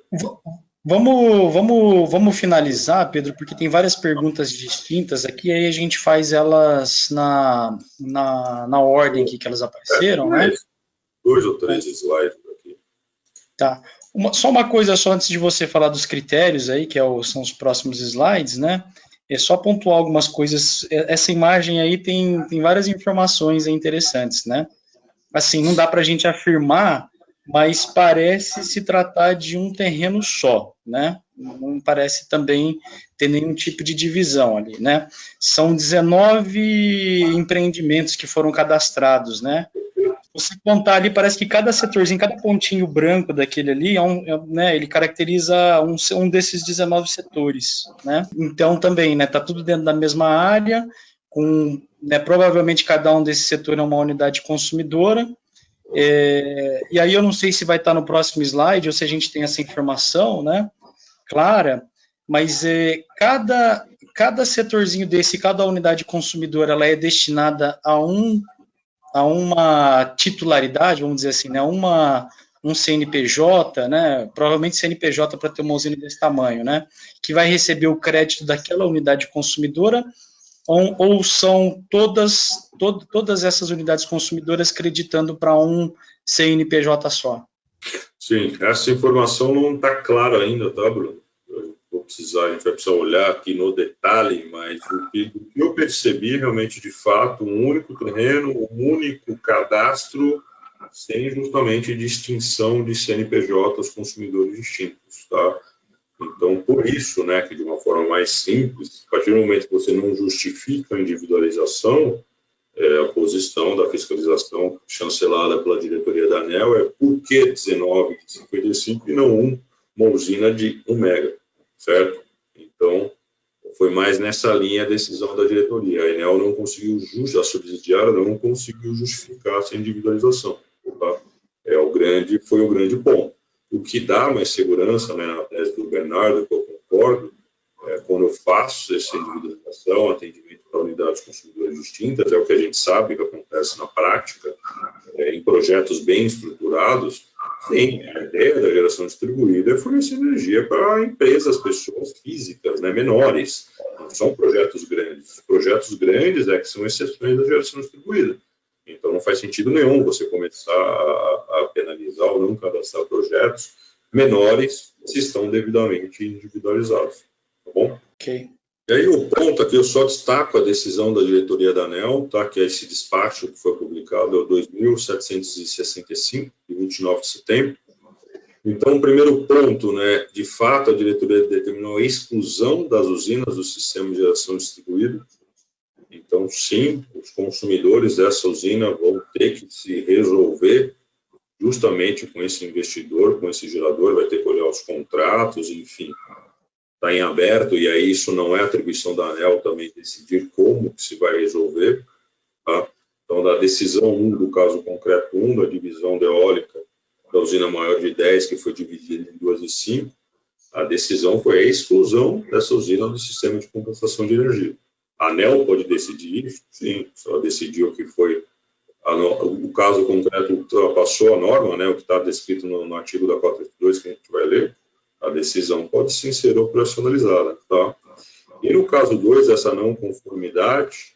Vamos finalizar, Pedro, porque tem várias perguntas distintas aqui, aí a gente faz elas na ordem que elas apareceram, né? 2 ou 3 slides aqui. Tá. Só uma coisa só antes de você falar dos critérios aí, que são os próximos slides, né? É só pontuar algumas coisas. Essa imagem aí tem várias informações interessantes, né? Assim, não dá para a gente afirmar, mas parece se tratar de um terreno só, né? Não parece também ter nenhum tipo de divisão ali, né? São 19 empreendimentos que foram cadastrados, né? Você contar ali, parece que cada setorzinho, cada pontinho branco daquele ali, né, ele caracteriza um desses 19 setores, né? Então, também, né, tá tudo dentro da mesma área, né, provavelmente cada um desses setores é uma unidade consumidora, e aí eu não sei se vai estar no próximo slide, ou se a gente tem essa informação, né, clara, mas cada setorzinho desse, cada unidade consumidora, ela é destinada a uma titularidade, vamos dizer assim, né, um CNPJ, né, provavelmente CNPJ para ter uma usina desse tamanho, né, que vai receber o crédito daquela unidade consumidora, ou são todas essas unidades consumidoras creditando para um CNPJ só? Sim, essa informação não está clara ainda, tá, Bruno? A gente vai precisar olhar aqui no detalhe, mas o que eu percebi realmente, de fato, um único terreno, um único cadastro, sem justamente distinção de CNPJs consumidores distintos, tá? Então, por isso, né, que de uma forma mais simples, a partir do momento que você não justifica a individualização, a posição da fiscalização chancelada pela diretoria da ANEEL é por que 19 de 55 e não uma usina de 1 mega, certo? Então, foi mais nessa linha a decisão da diretoria. A ANEEL não conseguiu, a subsidiária não conseguiu justificar essa individualização. Tá? Foi o grande ponto. O que dá mais segurança, né, na tese do Bernardo, que eu concordo, quando eu faço essa individualização, atendimento para unidades consumidoras distintas, é o que a gente sabe que acontece na prática, em projetos bem estruturados. Sim, a ideia da geração distribuída é fornecer energia para empresas, pessoas físicas, né, menores. Não são projetos grandes. Os projetos grandes que são exceções da geração distribuída. Então, não faz sentido nenhum você começar a penalizar ou não cadastrar projetos menores se estão devidamente individualizados. Tá bom? Ok. E aí, o ponto aqui, eu só destaco a decisão da diretoria da ANEEL, tá? Que é esse despacho que foi publicado, é o 2.765, de 29 de setembro. Então, o primeiro ponto, né, de fato, a diretoria determinou a exclusão das usinas do sistema de geração distribuída. Então, sim, os consumidores dessa usina vão ter que se resolver justamente com esse investidor, com esse gerador, vai ter que olhar os contratos, enfim, está em aberto, e aí isso não é atribuição da ANEEL também decidir como que se vai resolver, tá? Então, da decisão 1 do caso concreto 1, da divisão da eólica da usina maior de 10, que foi dividida em 2 e 5, a decisão foi a exclusão dessa usina do sistema de compensação de energia. A ANEEL pode decidir isso? Sim, se ela decidiu que foi o caso concreto ultrapassou a norma, né, o que está descrito no artigo da 482 que a gente vai ler, a decisão pode sim ser operacionalizada, tá? E no caso 2, essa não conformidade,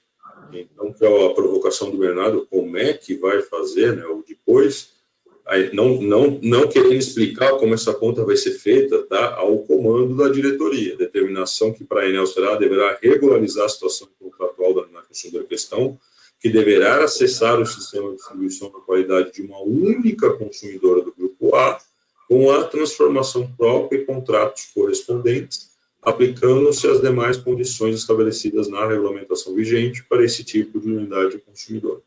então, que é a provocação do Bernardo, como é que vai fazer, né, ou depois, aí, não querendo explicar como essa conta vai ser feita, tá, ao comando da diretoria, determinação que para a Enel deverá regularizar a situação contratual da consumidora questão, que deverá acessar o sistema de distribuição da qualidade de uma única consumidora do grupo A, com a transformação própria e contratos correspondentes, aplicando-se as demais condições estabelecidas na regulamentação vigente para esse tipo de unidade consumidora.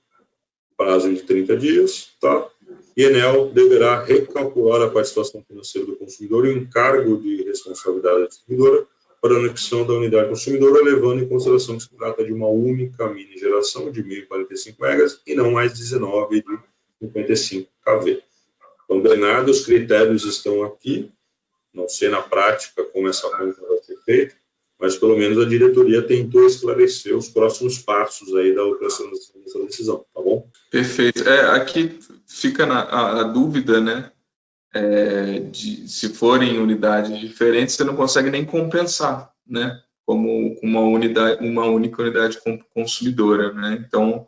Prazo de 30 dias, tá? E a Enel deverá recalcular a participação financeira do consumidor e o encargo de responsabilidade da distribuidora para a anexação da unidade consumidora, levando em consideração que se trata de uma única mini geração de 1.045 megas e não mais 19 de 55 kV. Então, Bernardo, os critérios estão aqui. Não sei na prática como essa conta vai ser feita, mas pelo menos a diretoria tentou esclarecer os próximos passos aí da operação dessa decisão, tá bom? Perfeito. Aqui fica a dúvida, né? Se forem unidades diferentes, você não consegue nem compensar, né? Como uma única unidade consumidora, né? Então,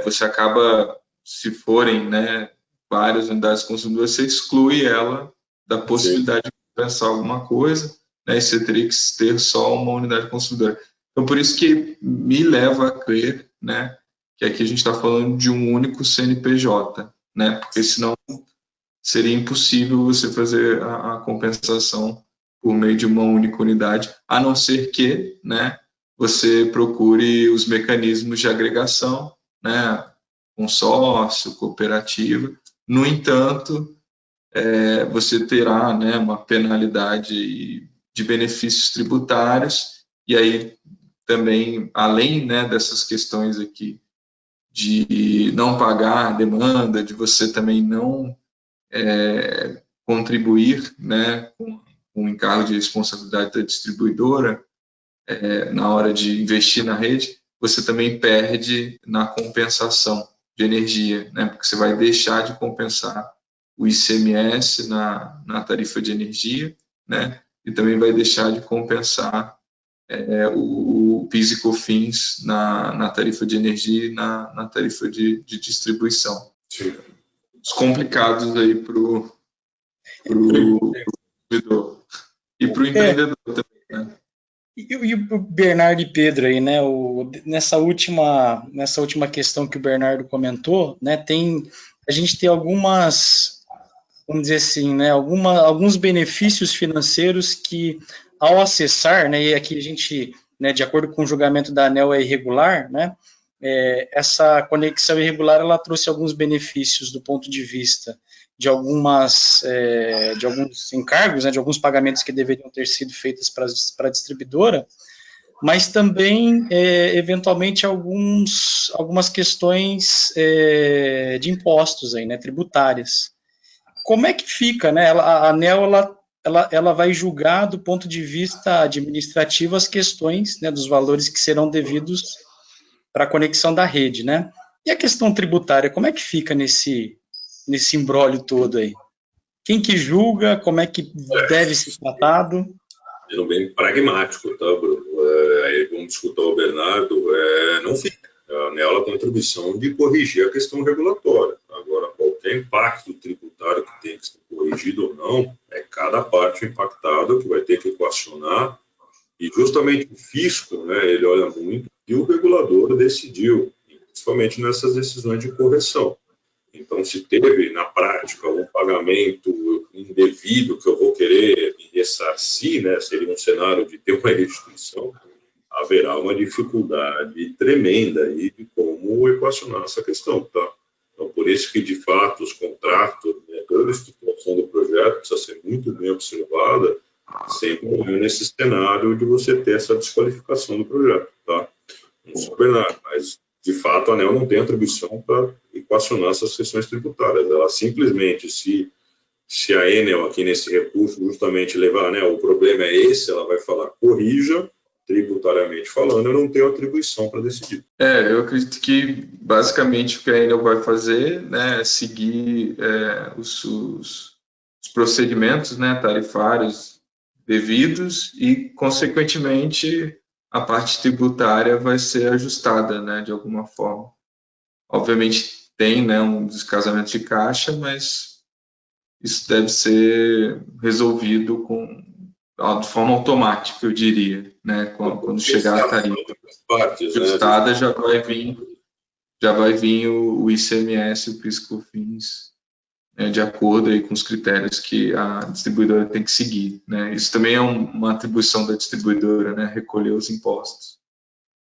você acaba, se forem, né, várias unidades consumidoras, você exclui ela da possibilidade de compensar alguma coisa, né? E você teria que ter só uma unidade consumidora. Então, por isso que me leva a crer, né, que aqui a gente está falando de um único CNPJ, né? Porque senão seria impossível você fazer a compensação por meio de uma única unidade, a não ser que, né, você procure os mecanismos de agregação, né, consórcio, cooperativa. No entanto, você terá, né, uma penalidade de benefícios tributários, e aí também, além, né, dessas questões aqui de não pagar a demanda, de você também não contribuir, né, com o encargo de responsabilidade da distribuidora na hora de investir na rede, você também perde na compensação de energia, né, porque você vai deixar de compensar o ICMS na tarifa de energia, né, e também vai deixar de compensar o PIS e COFINS na tarifa de energia e na tarifa de distribuição. Sim. Os complicados aí para o consumidor e para o empreendedor também, né? E o Bernardo e Pedro aí, né? Nessa última questão que o Bernardo comentou, né? A gente tem algumas, vamos dizer assim, né? Alguns benefícios financeiros que, ao acessar, né? E aqui a gente, né? De acordo com o julgamento da ANEEL, é irregular, né? Essa conexão irregular, ela trouxe alguns benefícios do ponto de vista de alguns encargos, né, de alguns pagamentos que deveriam ter sido feitos para a distribuidora, mas também, eventualmente, algumas questões de impostos aí, né, tributárias. Como é que fica, né? A ANEEL, ela vai julgar do ponto de vista administrativo as questões, né, dos valores que serão devidos para a conexão da rede, né? E a questão tributária, como é que fica nesse imbróglio todo aí? Quem que julga? Como é que deve ser tratado? Sendo bem pragmático, tá, Bruno? Aí vamos escutar o Bernardo. Não fica. A ANEEL tem a atribuição de corrigir a questão regulatória. Agora, qualquer impacto tributário que tenha que ser corrigido ou não, é cada parte impactada que vai ter que equacionar. E justamente o fisco, né, ele olha muito, e o regulador decidiu, principalmente nessas decisões de correção. Então, se teve, na prática, um pagamento indevido que eu vou querer ressarcir, né, seria um cenário de ter uma restituição, haverá uma dificuldade tremenda aí de como equacionar essa questão, tá? Então, por isso que, de fato, os contratos, né, toda a estruturação do projeto precisa ser muito bem observada, sempre nesse cenário de você ter essa desqualificação do projeto, tá? Não sou Bernardo, mas, de fato, a ANEEL não tem atribuição para equacionar essas questões tributárias. Ela simplesmente, se a Enel aqui nesse recurso justamente levar, né, o problema é esse, ela vai falar, corrija, tributariamente falando, eu não tenho atribuição para decidir. Eu acredito que, basicamente, o que a Enel vai fazer, né, é seguir os procedimentos, né, tarifários devidos e, consequentemente, a parte tributária vai ser ajustada, né, de alguma forma. Obviamente tem, né, um descasamento de caixa, mas isso deve ser resolvido de forma automática, eu diria, né, quando chegar a tarifa ajustada, já vai vir o ICMS, o PIS/COFINS, de acordo aí com os critérios que a distribuidora tem que seguir, né? Isso também é uma atribuição da distribuidora, né? Recolher os impostos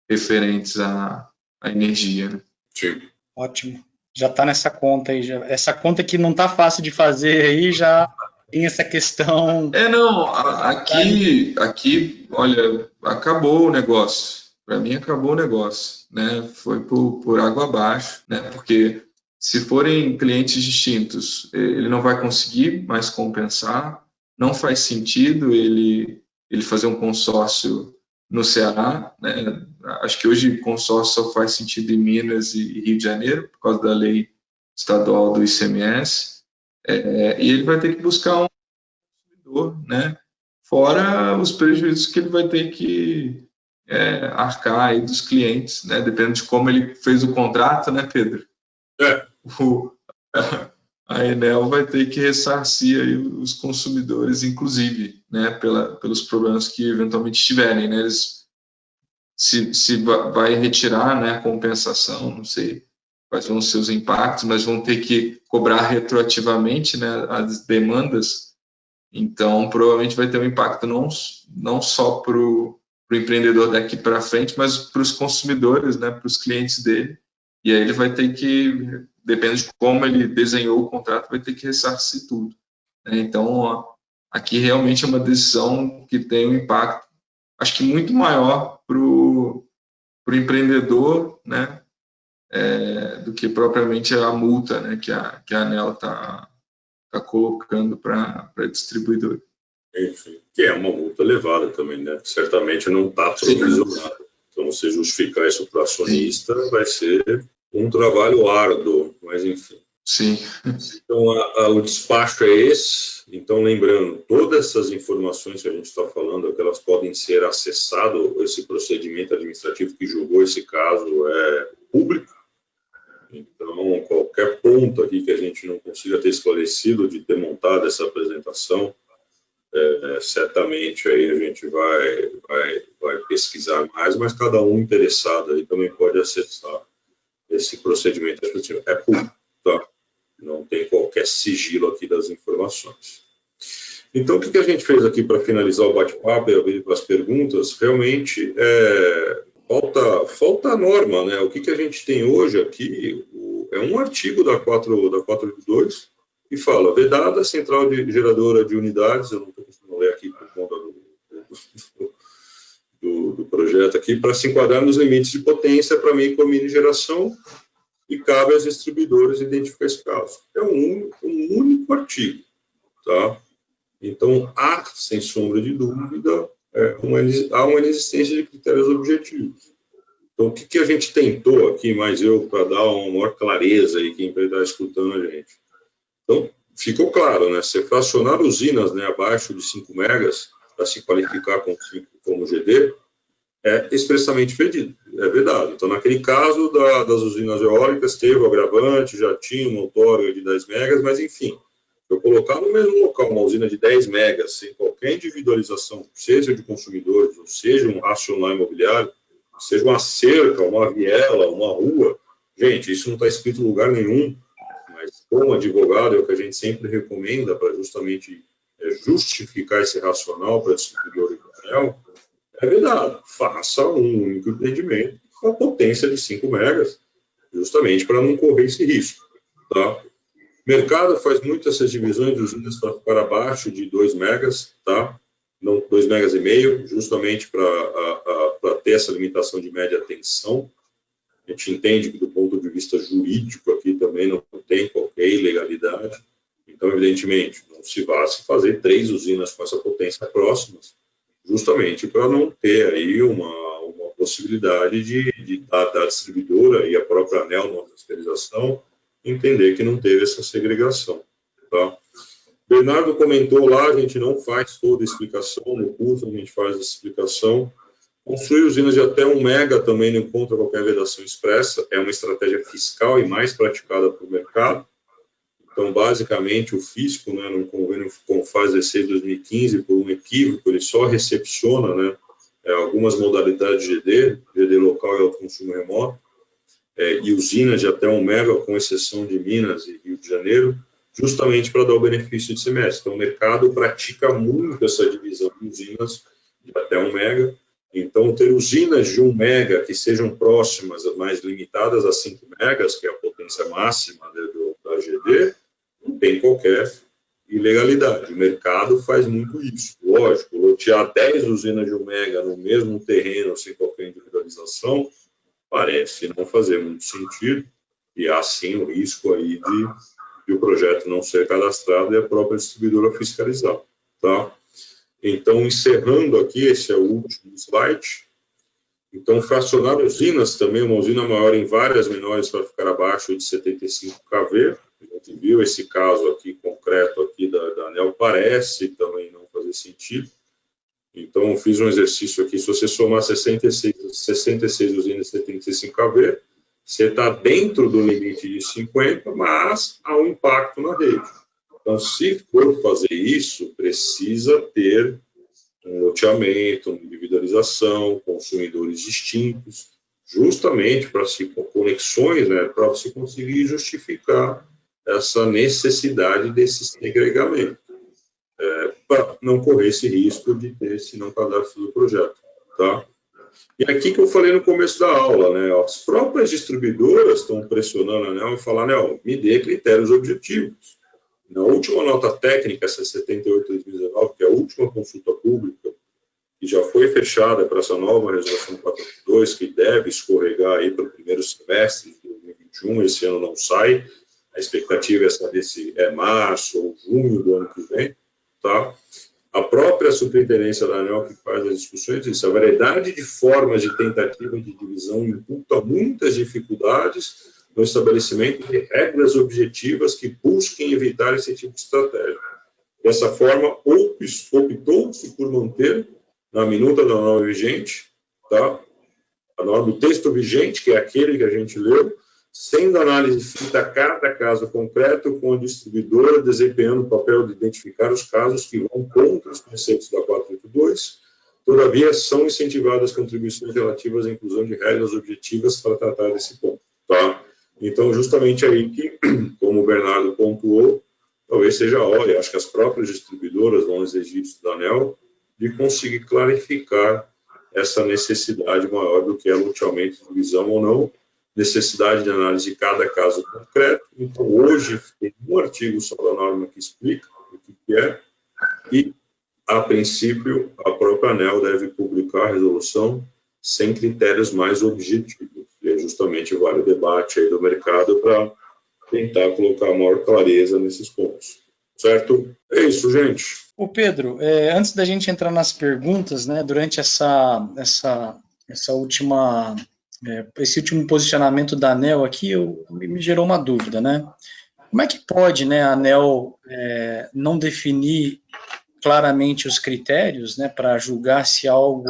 referentes à energia, né? Sim. Ótimo. Já está nessa conta aí. Essa conta que não está fácil de fazer aí, já tem essa questão. Não, aqui, olha, acabou o negócio. Para mim, acabou o negócio, né? Foi por água abaixo, né? Porque se forem clientes distintos, ele não vai conseguir mais compensar. Não faz sentido ele fazer um consórcio no Ceará, né? Acho que hoje consórcio só faz sentido em Minas e Rio de Janeiro, por causa da lei estadual do ICMS. E ele vai ter que buscar um consumidor, né? Fora os prejuízos que ele vai ter que arcar aí dos clientes, né? Dependendo de como ele fez o contrato, né, Pedro? A Enel vai ter que ressarcir aí os consumidores, inclusive, né, pelos problemas que eventualmente tiverem, né? Eles, se vai retirar, né, a compensação, não sei quais vão ser os impactos, mas vão ter que cobrar retroativamente, né, as demandas. Então, provavelmente vai ter um impacto não só para o empreendedor daqui para frente, mas para os consumidores, né, para os clientes dele. E aí ele vai ter que, depende de como ele desenhou o contrato, vai ter que ressarcir tudo, né? Então, aqui realmente é uma decisão que tem um impacto, acho que muito maior para o empreendedor, né, do que propriamente a multa, né, que a ANEEL está colocando para a distribuidora. Enfim, que é uma multa elevada também, né? Certamente não está provisionada. Então, se justificar isso para o acionista, vai ser um trabalho árduo, mas enfim. Sim. Então, o despacho é esse. Então, lembrando, todas essas informações que a gente está falando, que elas podem ser acessadas, esse procedimento administrativo que julgou esse caso é público. Então, qualquer ponto aqui que a gente não consiga ter esclarecido de ter montado essa apresentação, certamente aí a gente vai pesquisar mais, mas cada um interessado aí também pode acessar esse procedimento administrativo. É público, tá? Não tem qualquer sigilo aqui das informações. Então, o que a gente fez aqui para finalizar o bate-papo e abrir para as perguntas? Realmente, falta a norma, né? O que a gente tem hoje aqui é um artigo da 482 que fala, vedada a central geradora de unidades, eu não estou conseguindo ler aqui por conta do projeto aqui, para se enquadrar nos limites de potência para micro e mini geração, e cabe às distribuidoras identificar esse caso. É um único artigo, tá? Então, há, sem sombra de dúvida, há uma inexistência de critérios objetivos. Então, o que a gente tentou aqui, mais eu, para dar uma maior clareza aí, quem está escutando a gente. Então, ficou claro, né? Se fracionar usinas, né, abaixo de 5 megas para se qualificar como GD, é expressamente vedado. Então, naquele caso das usinas eólicas, teve o agravante, já tinha um outorga de 10 megas, mas, enfim, eu colocar no mesmo local uma usina de 10 megas, sem qualquer individualização, seja de consumidores, ou seja um racional imobiliário, seja uma cerca, uma viela, uma rua, gente, isso não está escrito em lugar nenhum, mas como advogado é o que a gente sempre recomenda para justamente justificar esse racional para distribuidor e coronel, é vedado. Faça um único empreendimento com a potência de 5 megas, justamente para não correr esse risco, tá? O mercado faz muito essas divisões de usinas para abaixo de 2 megas, tá? Não 2 megas e meio, justamente para ter essa limitação de média tensão. A gente entende que do ponto de vista jurídico aqui também não tem qualquer ilegalidade. Então, evidentemente, não se vá se fazer 3 usinas com essa potência próximas, justamente para não ter aí uma possibilidade da distribuidora e a própria ANEEL, numa fiscalização, entender que não teve essa segregação, tá? Bernardo comentou lá, a gente não faz toda a explicação, no curso a gente faz essa explicação. Construir usinas de até 1 mega também não encontra qualquer vedação expressa, é uma estratégia fiscal e mais praticada para o mercado. Então, basicamente, o fisco, né, no convênio Confaz 16 2015, por um equívoco, ele só recepciona, né, algumas modalidades de GD local e autoconsumo remoto, e usinas de até 1 mega, com exceção de Minas e Rio de Janeiro, justamente para dar o benefício de semestre. Então, o mercado pratica muito essa divisão de usinas de até 1 mega. Então, ter usinas de 1 mega que sejam próximas, mais limitadas a 5 megas, que é a potência máxima da GD, não tem qualquer ilegalidade. O mercado faz muito isso. Lógico, lotear 10 usinas de 1 mega no mesmo terreno, sem qualquer individualização, parece não fazer muito sentido, e há sim o risco aí de o projeto não ser cadastrado e a própria distribuidora fiscalizar, tá? Então, encerrando aqui, esse é o último slide. Então, fracionar usinas também, uma usina maior em várias menores para ficar abaixo de 75 kV. A gente viu esse caso aqui concreto aqui da ANEEL, parece também não fazer sentido. Então, eu fiz um exercício aqui, se você somar 66 usinas de 75 kV, você está dentro do limite de 50, mas há um impacto na rede. Então, se for fazer isso, precisa ter um loteamento, uma individualização, consumidores distintos, justamente para se conexões, né, para se conseguir justificar essa necessidade desse segregamento, para não correr esse risco de ter esse não cadastro do projeto, tá? E aqui que eu falei no começo da aula, né, as próprias distribuidoras estão pressionando a ANEEL e falando, né, me dê critérios objetivos. Na última nota técnica, essa 78/2019, que é a última consulta pública, que já foi fechada para essa nova resolução 482, que deve escorregar aí para o primeiro semestre de 2021, esse ano não sai, a expectativa é saber se é março ou junho do ano que vem, tá? A própria superintendência da ANEEL que faz as discussões disse, a variedade de formas de tentativa de divisão imputa muitas dificuldades no estabelecimento de regras objetivas que busquem evitar esse tipo de estratégia. Dessa forma, optou-se por manter na minuta da norma vigente, tá? A norma do texto vigente, que é aquele que a gente leu, sendo análise feita a cada caso concreto, com a distribuidora desempenhando o papel de identificar os casos que vão contra os preceitos da 482, todavia são incentivadas contribuições relativas à inclusão de regras objetivas para tratar desse ponto, tá? Então, justamente aí que, como o Bernardo pontuou, talvez seja a hora, acho que as próprias distribuidoras vão exigir isso da ANEEL, de conseguir clarificar essa necessidade maior do que é loteamento de divisão ou não, necessidade de análise de cada caso concreto. Então, hoje, tem um artigo só da norma que explica o que é, e, a princípio, a própria ANEEL deve publicar a resolução sem critérios mais objetivos. E é justamente vale o debate aí do mercado para tentar colocar maior clareza nesses pontos. Certo? É isso, gente. Ô Pedro, antes da gente entrar nas perguntas, né, durante essa última, esse último posicionamento da ANEEL aqui, me gerou uma dúvida, né? Como é que pode, né, a ANEEL não definir claramente os critérios, né, para julgar se algo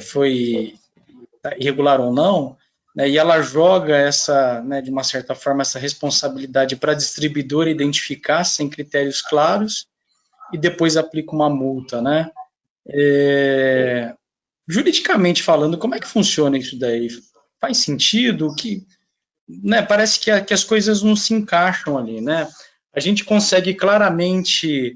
foi irregular ou não, né, e ela joga essa, né, de uma certa forma, essa responsabilidade para a distribuidora identificar sem critérios claros e depois aplica uma multa, né? Juridicamente falando, como é que funciona isso daí? Faz sentido? Né, parece que as coisas não se encaixam ali, né? A gente consegue claramente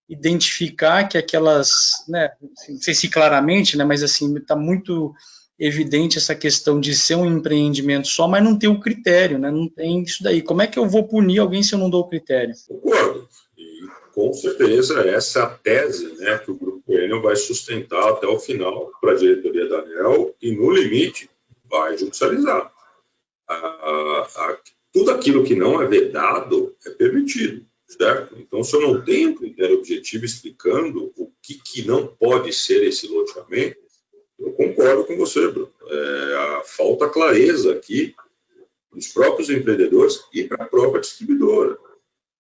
identificar que aquelas, né, não sei se claramente, né, mas assim, está muito evidente essa questão de ser um empreendimento só, mas não tem o critério, né, não tem isso daí. Como é que eu vou punir alguém se eu não dou o critério? Concordo. E, com certeza, essa é a tese, né, que o Grupo Enel vai sustentar até o final para a diretoria da ANEEL e, no limite, vai judicializar. Tudo aquilo que não é vedado é permitido. Certo? Então, se eu não tenho um critério objetivo explicando o que não pode ser esse loteamento, eu concordo com você, Bruno. Falta clareza aqui dos próprios empreendedores e para a própria distribuidora.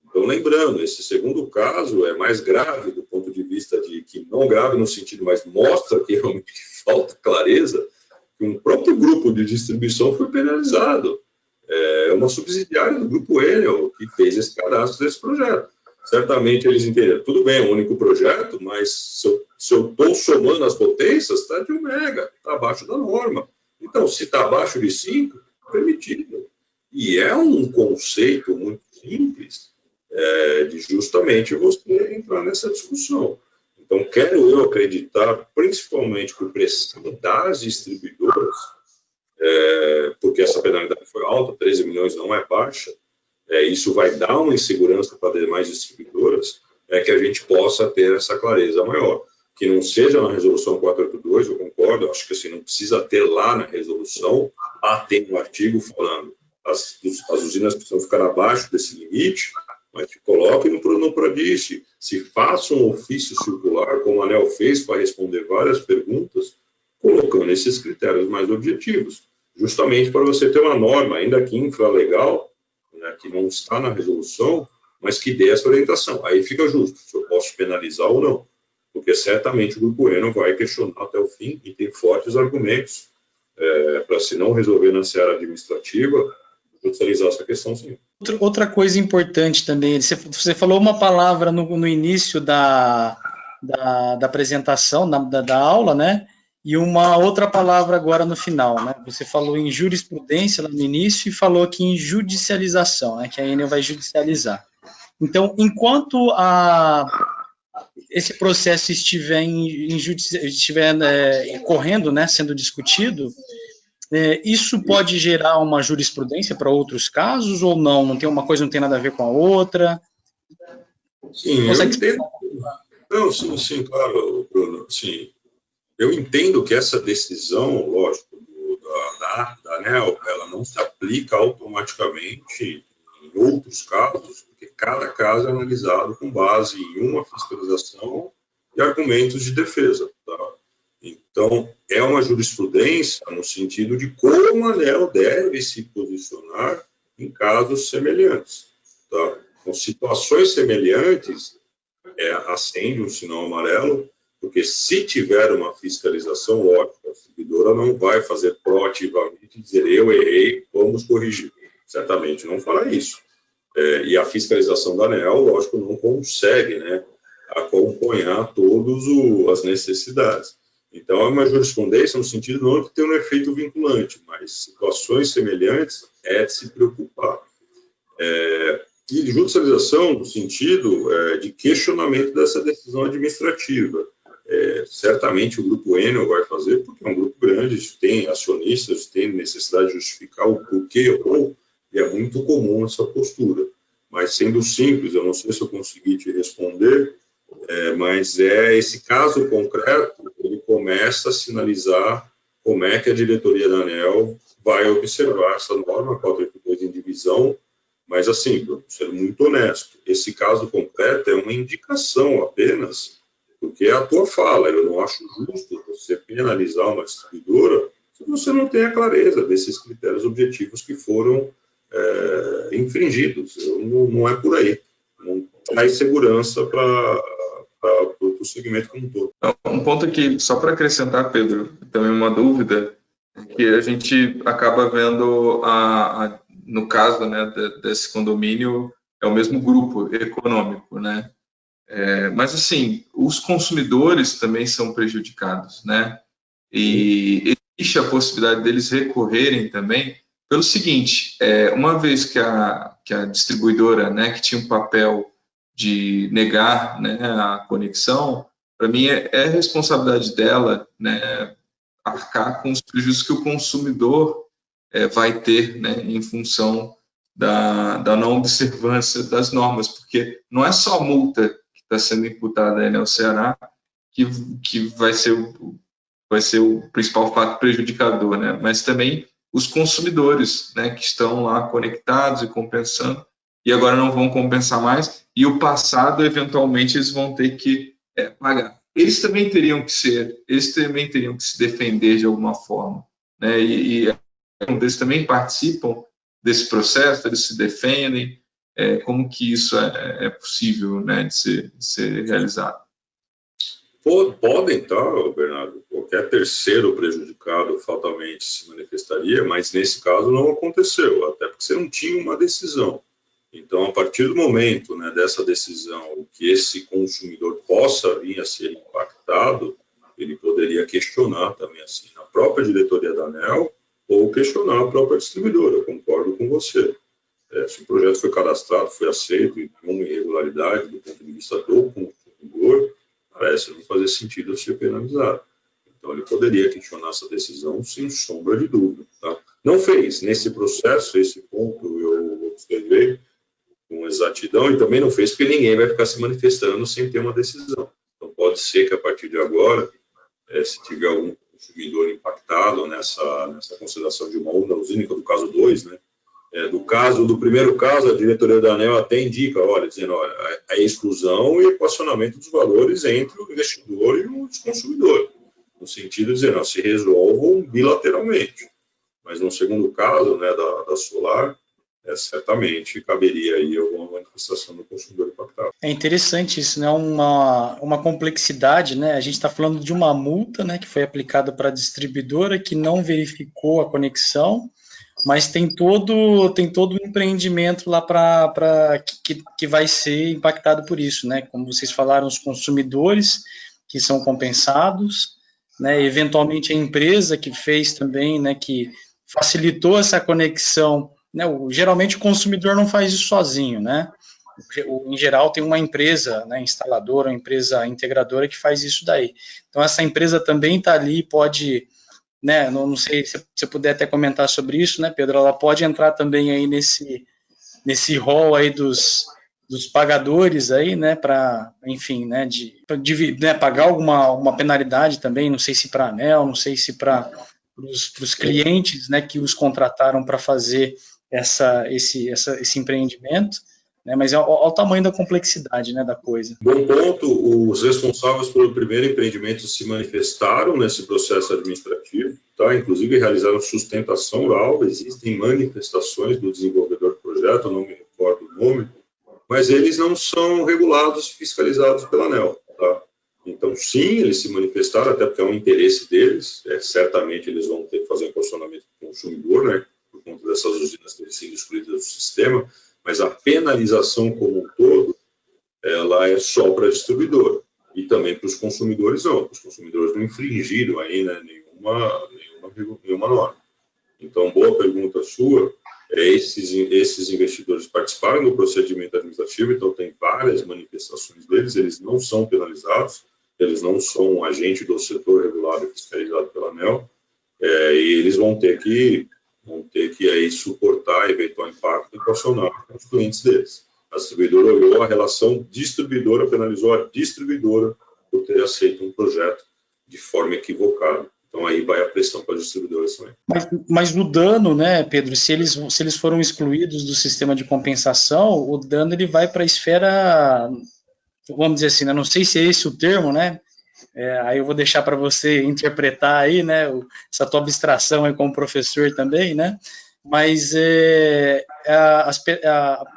Então, lembrando, esse segundo caso é mais grave do ponto de vista de que não grave no sentido, mas mostra que realmente falta clareza, que um próprio grupo de distribuição foi penalizado. É uma subsidiária do Grupo Enel que fez esse cadastro desse projeto. Certamente eles entenderam, tudo bem, é um único projeto, mas se eu estou somando as potências, está de 1 mega, está abaixo da norma. Então, se está abaixo de 5, permitido. E é um conceito muito simples de justamente você entrar nessa discussão. Então, quero eu acreditar, principalmente por pressão das distribuidoras, porque essa penalidade foi alta, 13 milhões não é baixa, isso vai dar uma insegurança para demais distribuidoras, que a gente possa ter essa clareza maior. Que não seja na resolução 482, eu concordo, acho que assim, não precisa ter lá na resolução, tem um artigo falando, as usinas precisam ficar abaixo desse limite, mas que coloque no PRODIST, se faça um ofício circular, como a ANEEL fez para responder várias perguntas, colocando esses critérios mais objetivos, justamente para você ter uma norma, ainda que infralegal, né, que não está na resolução, mas que dê essa orientação. Aí fica justo, se eu posso penalizar ou não, porque certamente o Grupo Enel vai questionar até o fim e tem fortes argumentos para, se não resolver na seara administrativa, judicializar essa questão, sim. Outra coisa importante também, você falou uma palavra no início da apresentação, da aula, né? E uma outra palavra agora no final, né? Você falou em jurisprudência lá no início e falou aqui em judicialização, né? Que a Enel vai judicializar. Então, enquanto esse processo estiver correndo, né, sendo discutido, isso pode gerar uma jurisprudência para outros casos ou não? Não tem uma coisa, não tem nada a ver com a outra? Sim, eu entendo. Não, sim, claro, Bruno. Sim, eu entendo que essa decisão, lógico, da ANEEL, ela não se aplica automaticamente em outros casos, porque cada caso é analisado com base em uma fiscalização e argumentos de defesa, tá? Então, é uma jurisprudência no sentido de como a ANEEL deve se posicionar em casos semelhantes, tá? Com situações semelhantes, acende um sinal amarelo, porque se tiver uma fiscalização, lógico, a distribuidora não vai fazer proativamente dizer eu errei, vamos corrigir. Certamente não fará isso. E a fiscalização da ANEEL, lógico, não consegue, né, acompanhar todas as necessidades. Então, é uma jurisprudência no sentido não de ter um efeito vinculante, mas situações semelhantes é de se preocupar. E judicialização no sentido de questionamento dessa decisão administrativa. Certamente o Grupo Enel vai fazer, porque é um grupo grande, tem acionistas, tem necessidade de justificar o porquê errou, e é muito comum essa postura. Mas, sendo simples, eu não sei se eu consegui te responder, mas esse caso concreto, ele começa a sinalizar como é que a diretoria da ANEEL vai observar essa norma 482 em divisão, mas assim, sendo muito honesto, esse caso concreto é uma indicação apenas, porque é a tua fala, eu não acho justo você penalizar uma distribuidora se você não tem a clareza desses critérios objetivos que foram infringidos. Não é por aí, não traz segurança para o segmento como um todo. Um ponto aqui, só para acrescentar, Pedro, também uma dúvida, que a gente acaba vendo, no caso, né, desse condomínio, é o mesmo grupo econômico, né? Mas, assim, os consumidores também são prejudicados, né? E existe a possibilidade deles recorrerem também pelo seguinte, uma vez que a distribuidora, né, que tinha um papel de negar, né, a conexão, para mim é responsabilidade dela, né, arcar com os prejuízos que o consumidor vai ter, né, em função da não observância das normas, porque não é só a multa que está sendo imputada aí no Ceará que vai ser o principal fato prejudicador, né, mas também os consumidores, né, que estão lá conectados e compensando, e agora não vão compensar mais, e o passado, eventualmente, eles vão ter que pagar. Eles também teriam que se defender de alguma forma, né, e eles também participam desse processo, eles se defendem, como que isso é possível, né, de ser realizado? Podem, tá, Bernardo? Qualquer terceiro prejudicado fatalmente se manifestaria, mas nesse caso não aconteceu, até porque você não tinha uma decisão. Então, a partir do momento, né, dessa decisão, que esse consumidor possa vir a ser impactado, ele poderia questionar também, assim, na própria diretoria da ANEEL, ou questionar a própria distribuidora, eu concordo com você. Se o projeto foi cadastrado, foi aceito e tem uma irregularidade do ponto de vista do consumidor, parece não fazer sentido ser penalizado. Então, ele poderia questionar essa decisão sem sombra de dúvida. Tá? Não fez. Nesse processo, esse ponto eu observei com exatidão, e também não fez porque ninguém vai ficar se manifestando sem ter uma decisão. Então, pode ser que a partir de agora, se tiver algum consumidor impactado nessa consideração de uma urna usínica do caso 2, né? Do primeiro caso, a diretoria da ANEEL até indica, dizendo, a exclusão e equacionamento dos valores entre o investidor e o consumidor, no sentido de dizer, se resolvam bilateralmente. Mas no segundo caso, né, da Solar, certamente caberia aí alguma manifestação do consumidor impactado. É interessante isso, né? Uma complexidade, né? A gente está falando de uma multa, né, que foi aplicada para a distribuidora que não verificou a conexão, mas tem todo o empreendimento lá que vai ser impactado por isso, né? Como vocês falaram, os consumidores que são compensados, né? Eventualmente a empresa que fez também, né? Que facilitou essa conexão, né? Geralmente o consumidor não faz isso sozinho, né? Em geral tem uma empresa, né? Instaladora, uma empresa integradora que faz isso daí. Então essa empresa também está ali, pode, né, não sei se você puder até comentar sobre isso, né, Pedro, ela pode entrar também aí nesse rol aí dos pagadores aí, né, para, enfim, né, né, pagar uma penalidade também, não sei se para a ANEEL, não sei se para os clientes, né, que os contrataram para fazer esse empreendimento, né, mas olha o tamanho da complexidade, né, da coisa. Bom ponto, os responsáveis pelo primeiro empreendimento se manifestaram nesse processo administrativo, tá? Inclusive realizaram sustentação oral, existem manifestações do desenvolvedor do projeto, eu não me recordo o nome, mas eles não são regulados, fiscalizados pela ANEEL, tá? Então, sim, eles se manifestaram, até porque é um interesse deles, certamente eles vão ter que fazer um questionamento do consumidor, né, por conta dessas usinas terem sido excluídas do sistema, mas a penalização como um todo, ela é só para a distribuidora. E também para os consumidores não. Os consumidores não infringiram aí, né, nenhuma norma. Então, boa pergunta sua. Esses investidores participaram do procedimento administrativo, então tem várias manifestações deles, eles não são penalizados, eles não são um agente do setor regulado e fiscalizado pela ANEEL, e eles vão ter que aí suportar eventual impacto equacional com os clientes deles. A distribuidora olhou a relação distribuidora, penalizou a distribuidora por ter aceito um projeto de forma equivocada. Então aí vai a pressão para as distribuidoras também. Mas o dano, né, Pedro, se eles foram excluídos do sistema de compensação, o dano ele vai para a esfera, vamos dizer assim, né, não sei se é esse o termo, né? Aí eu vou deixar para você interpretar aí, né, essa tua abstração aí como professor também, né, mas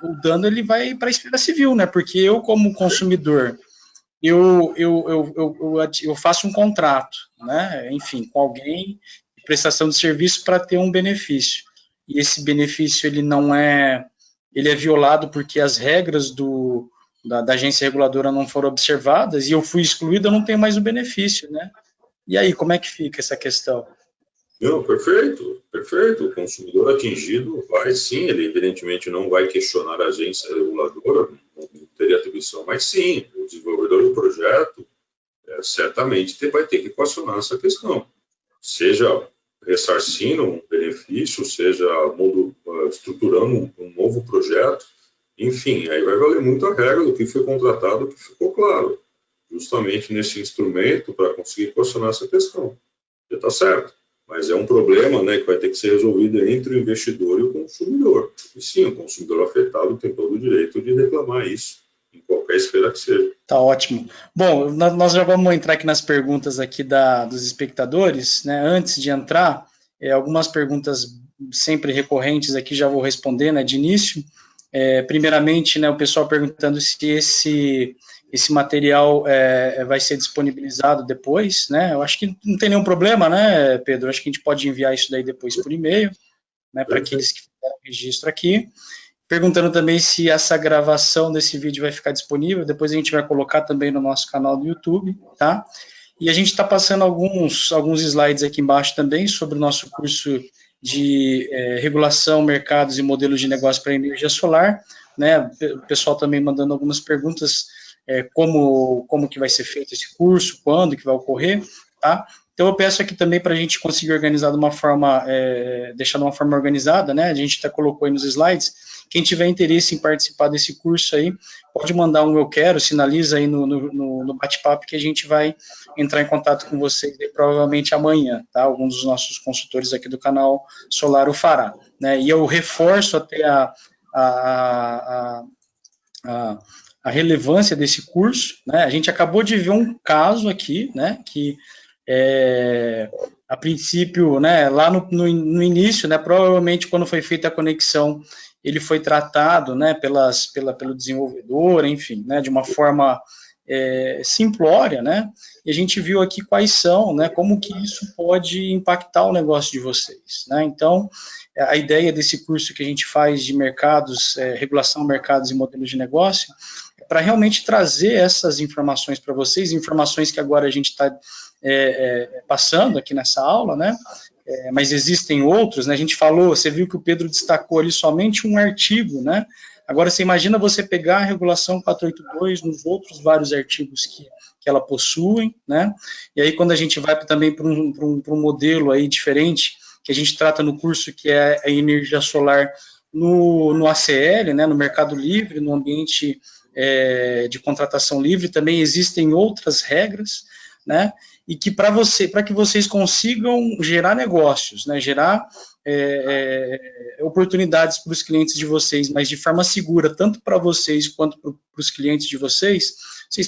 o dano ele vai para a esfera civil, né, porque eu como consumidor, eu faço um contrato, né, enfim, com alguém, de prestação de serviço para ter um benefício, e esse benefício ele é violado porque as regras da agência reguladora não foram observadas, e eu fui excluído, eu não tenho mais o benefício, né? E aí, como é que fica essa questão? Não, perfeito. O consumidor atingido vai sim, ele evidentemente não vai questionar a agência reguladora, não teria atribuição, mas sim, o desenvolvedor do projeto certamente vai ter que equacionar essa questão, seja ressarcindo um benefício, seja estruturando um novo projeto. Enfim, aí vai valer muito a regra do que foi contratado, que ficou claro, justamente nesse instrumento para conseguir equacionar essa questão. Já está certo, mas é um problema, né, que vai ter que ser resolvido entre o investidor e o consumidor. E sim, o consumidor afetado tem todo o direito de reclamar isso, em qualquer esfera que seja. Tá ótimo. Bom, nós já vamos entrar aqui nas perguntas aqui dos espectadores, né? Antes de entrar, algumas perguntas sempre recorrentes aqui já vou responder, né, de início. Primeiramente, né, o pessoal perguntando se esse material vai ser disponibilizado depois, né? Eu acho que não tem nenhum problema, né, Pedro? Acho que a gente pode enviar isso daí depois por e-mail, né, para aqueles que fizeram registro aqui. Perguntando também se essa gravação desse vídeo vai ficar disponível, depois a gente vai colocar também no nosso canal do YouTube, tá? E a gente está passando alguns slides aqui embaixo também sobre o nosso curso de regulação, mercados e modelos de negócio para energia solar, né? O pessoal também mandando algumas perguntas, como que vai ser feito esse curso, quando que vai ocorrer, tá? Então, eu peço aqui também para a gente conseguir organizar de uma forma, deixar de uma forma organizada, né? A gente até colocou aí nos slides. Quem tiver interesse em participar desse curso aí, pode mandar um eu quero, sinaliza aí no bate-papo que a gente vai entrar em contato com vocês provavelmente amanhã, tá? Algum dos nossos consultores aqui do canal Solar o fará, né? E eu reforço até a relevância desse curso, né? A gente acabou de ver um caso aqui, né? Que a princípio, né, lá no início, né, provavelmente quando foi feita a conexão, ele foi tratado, né, pelo desenvolvedor, enfim, né, de uma forma simplória, né, e a gente viu aqui quais são, né, como que isso pode impactar o negócio de vocês, né. Então, a ideia desse curso que a gente faz de mercados, regulação, mercados e modelos de negócio, é para realmente trazer essas informações para vocês, informações que agora a gente está passando aqui nessa aula, né, mas existem outros, né, a gente falou, você viu que o Pedro destacou ali somente um artigo, né, agora você imagina você pegar a regulação 482 nos outros vários artigos que ela possui, né, e aí quando a gente vai também para um modelo aí diferente, que a gente trata no curso, que é a energia solar no ACL, né, no Mercado Livre, no ambiente de contratação livre, também existem outras regras, né, e que para que vocês consigam gerar negócios, né, gerar oportunidades para os clientes de vocês, mas de forma segura, tanto para vocês quanto para os clientes de vocês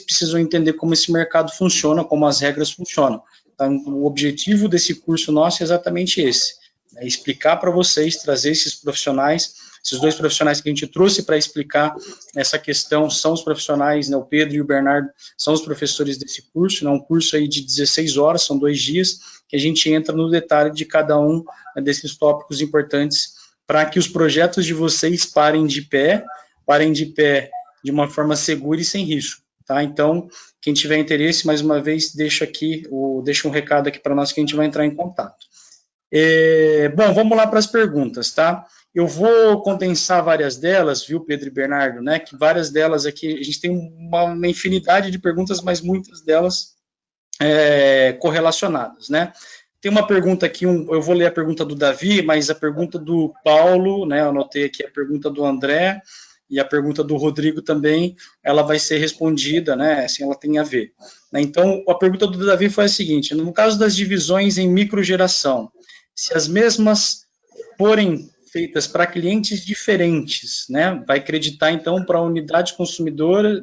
precisam entender como esse mercado funciona, como as regras funcionam. Então, o objetivo desse curso nosso é exatamente esse, explicar para vocês, trazer esses profissionais, esses dois profissionais que a gente trouxe para explicar essa questão, são os profissionais, né, o Pedro e o Bernardo, são os professores desse curso, né, um curso aí de 16 horas, são 2 dias, que a gente entra no detalhe de cada um desses tópicos importantes, para que os projetos de vocês parem de pé de uma forma segura e sem risco, tá? Então, quem tiver interesse, mais uma vez, deixa um recado aqui para nós que a gente vai entrar em contato. Bom, vamos lá para as perguntas, tá? Eu vou condensar várias delas, viu, Pedro e Bernardo, né, que várias delas aqui, a gente tem uma infinidade de perguntas, mas muitas delas correlacionadas, né? Tem uma pergunta aqui, eu vou ler a pergunta do Davi, mas a pergunta do Paulo, né, eu anotei aqui a pergunta do André, e a pergunta do Rodrigo também, ela vai ser respondida, né, assim, ela tem a ver. Então, a pergunta do Davi foi a seguinte: no caso das divisões em microgeração, se as mesmas forem feitas para clientes diferentes, né, vai acreditar, então, para unidades consumidoras,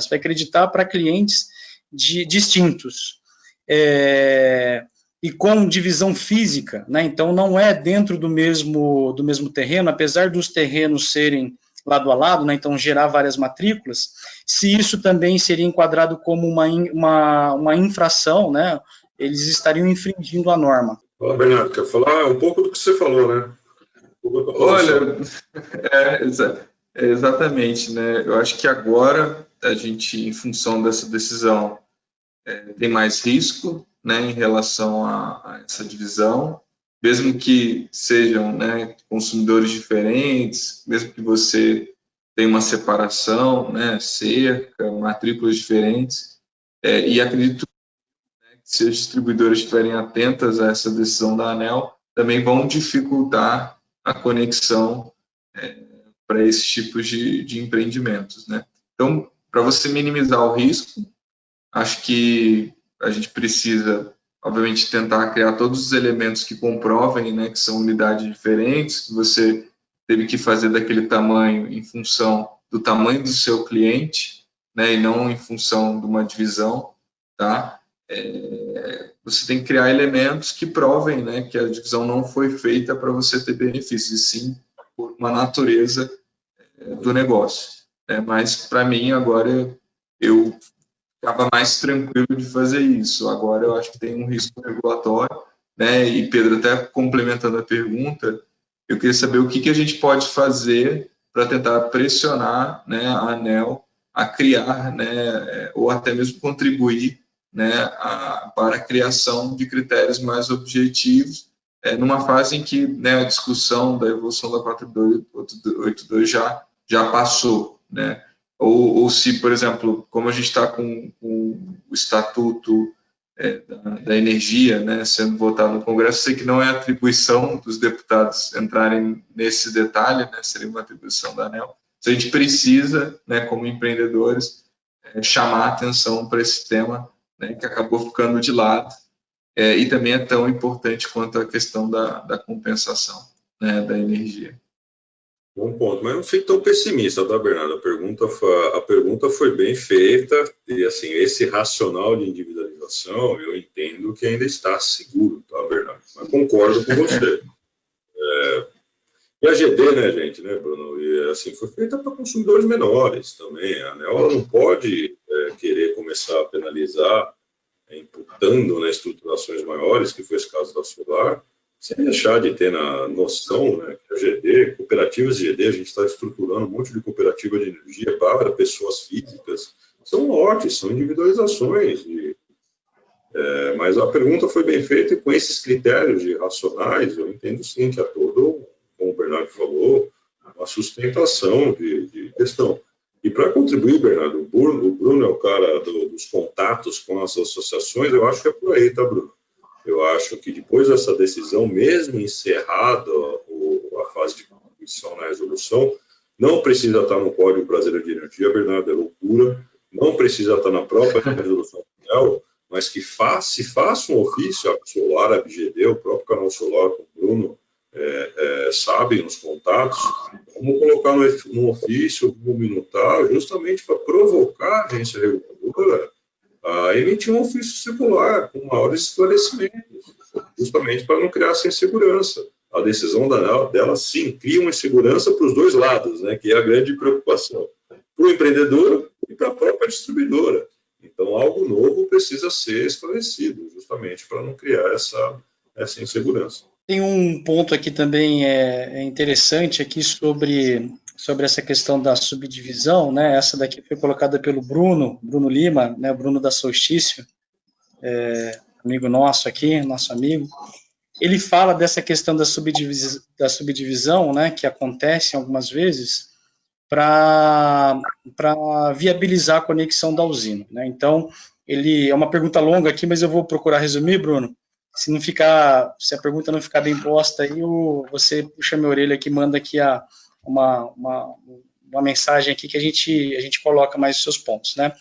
vai acreditar para clientes distintos, e com divisão física, né, então não é dentro do mesmo terreno, apesar dos terrenos serem lado a lado, né, então gerar várias matrículas, se isso também seria enquadrado como uma infração, né, eles estariam infringindo a norma. Fala, Bernardo, quer falar um pouco do que você falou, né? Olha, exatamente, né? Eu acho que agora a gente, em função dessa decisão, tem mais risco, né, em relação a essa divisão, mesmo que sejam, né, consumidores diferentes, mesmo que você tenha uma separação, né, cerca, matrículas diferentes, e acredito que se as distribuidoras estiverem atentas a essa decisão da ANEEL, também vão dificultar a conexão para esses tipos de empreendimentos, né? Então, para você minimizar o risco, acho que a gente precisa, obviamente, tentar criar todos os elementos que comprovem, né, que são unidades diferentes, que você teve que fazer daquele tamanho em função do tamanho do seu cliente, né, e não em função de uma divisão, tá? Você tem que criar elementos que provem, né, que a divisão não foi feita para você ter benefícios, e sim por uma natureza do negócio. Mas, para mim, agora, eu ficava mais tranquilo de fazer isso. Agora, eu acho que tem um risco regulatório, né, e, Pedro, até complementando a pergunta, eu queria saber o que a gente pode fazer para tentar pressionar, né, a ANEEL a criar, né, ou até mesmo contribuir, né, para a criação de critérios mais objetivos, numa fase em que, né, a discussão da evolução da 482 já passou, né? Ou se, por exemplo, como a gente está com o estatuto da energia, né, sendo votado no Congresso, sei que não é atribuição dos deputados entrarem nesse detalhe, né, seria uma atribuição da ANEEL. A gente precisa, né, como empreendedores, chamar a atenção para esse tema, né, que acabou ficando de lado, e também é tão importante quanto a questão da compensação, né, da energia. Bom ponto, mas não fique tão pessimista, tá, Bernardo? A pergunta foi bem feita e, assim, esse racional de individualização, eu entendo que ainda está seguro, tá, Bernardo? Mas concordo com você. E a GD, né, gente, né, Bruno? E, assim, foi feita para consumidores menores também. A ANEEL não pode querer começar a penalizar, imputando, né, estruturações maiores, que foi esse caso da Solar, sem deixar de ter na noção, né, que a GD, cooperativas de GD, a gente está estruturando um monte de cooperativa de energia para pessoas físicas, são lotes, são individualizações, mas a pergunta foi bem feita e com esses critérios de racionais, eu entendo sim que há todo, como o Bernardo falou, uma sustentação de questão. E para contribuir, Bernardo, o Bruno é o cara dos contatos com as associações, eu acho que é por aí, tá, Bruno? Eu acho que depois dessa decisão, mesmo encerrada a fase de contribuição na resolução, não precisa estar no Código Brasileiro de Energia, Bernardo, é loucura, não precisa estar na própria resolução final, mas que se faça um ofício, a Solar, a BGD, o próprio canal Solar, com o Bruno, sabem nos contatos, vamos colocar no ofício, vamos minutar, justamente para provocar a agência reguladora a emitir um ofício circular com maiores esclarecimentos, justamente para não criar essa insegurança. A decisão dela, sim, cria uma insegurança para os dois lados, né, que é a grande preocupação, para o empreendedor e para a própria distribuidora. Então, algo novo precisa ser esclarecido, justamente para não criar essa insegurança. Tem um ponto aqui também interessante aqui sobre essa questão da subdivisão, né? Essa daqui foi colocada pelo Bruno Lima, né? Bruno da Solstício, amigo nosso aqui, nosso amigo. Ele fala dessa questão da subdivisão, né? Que acontece algumas vezes para viabilizar a conexão da usina, né? Então, é uma pergunta longa aqui, mas eu vou procurar resumir, Bruno. Se a pergunta não ficar bem posta, aí você puxa minha orelha aqui, manda aqui uma mensagem aqui que a gente coloca mais os seus pontos, né?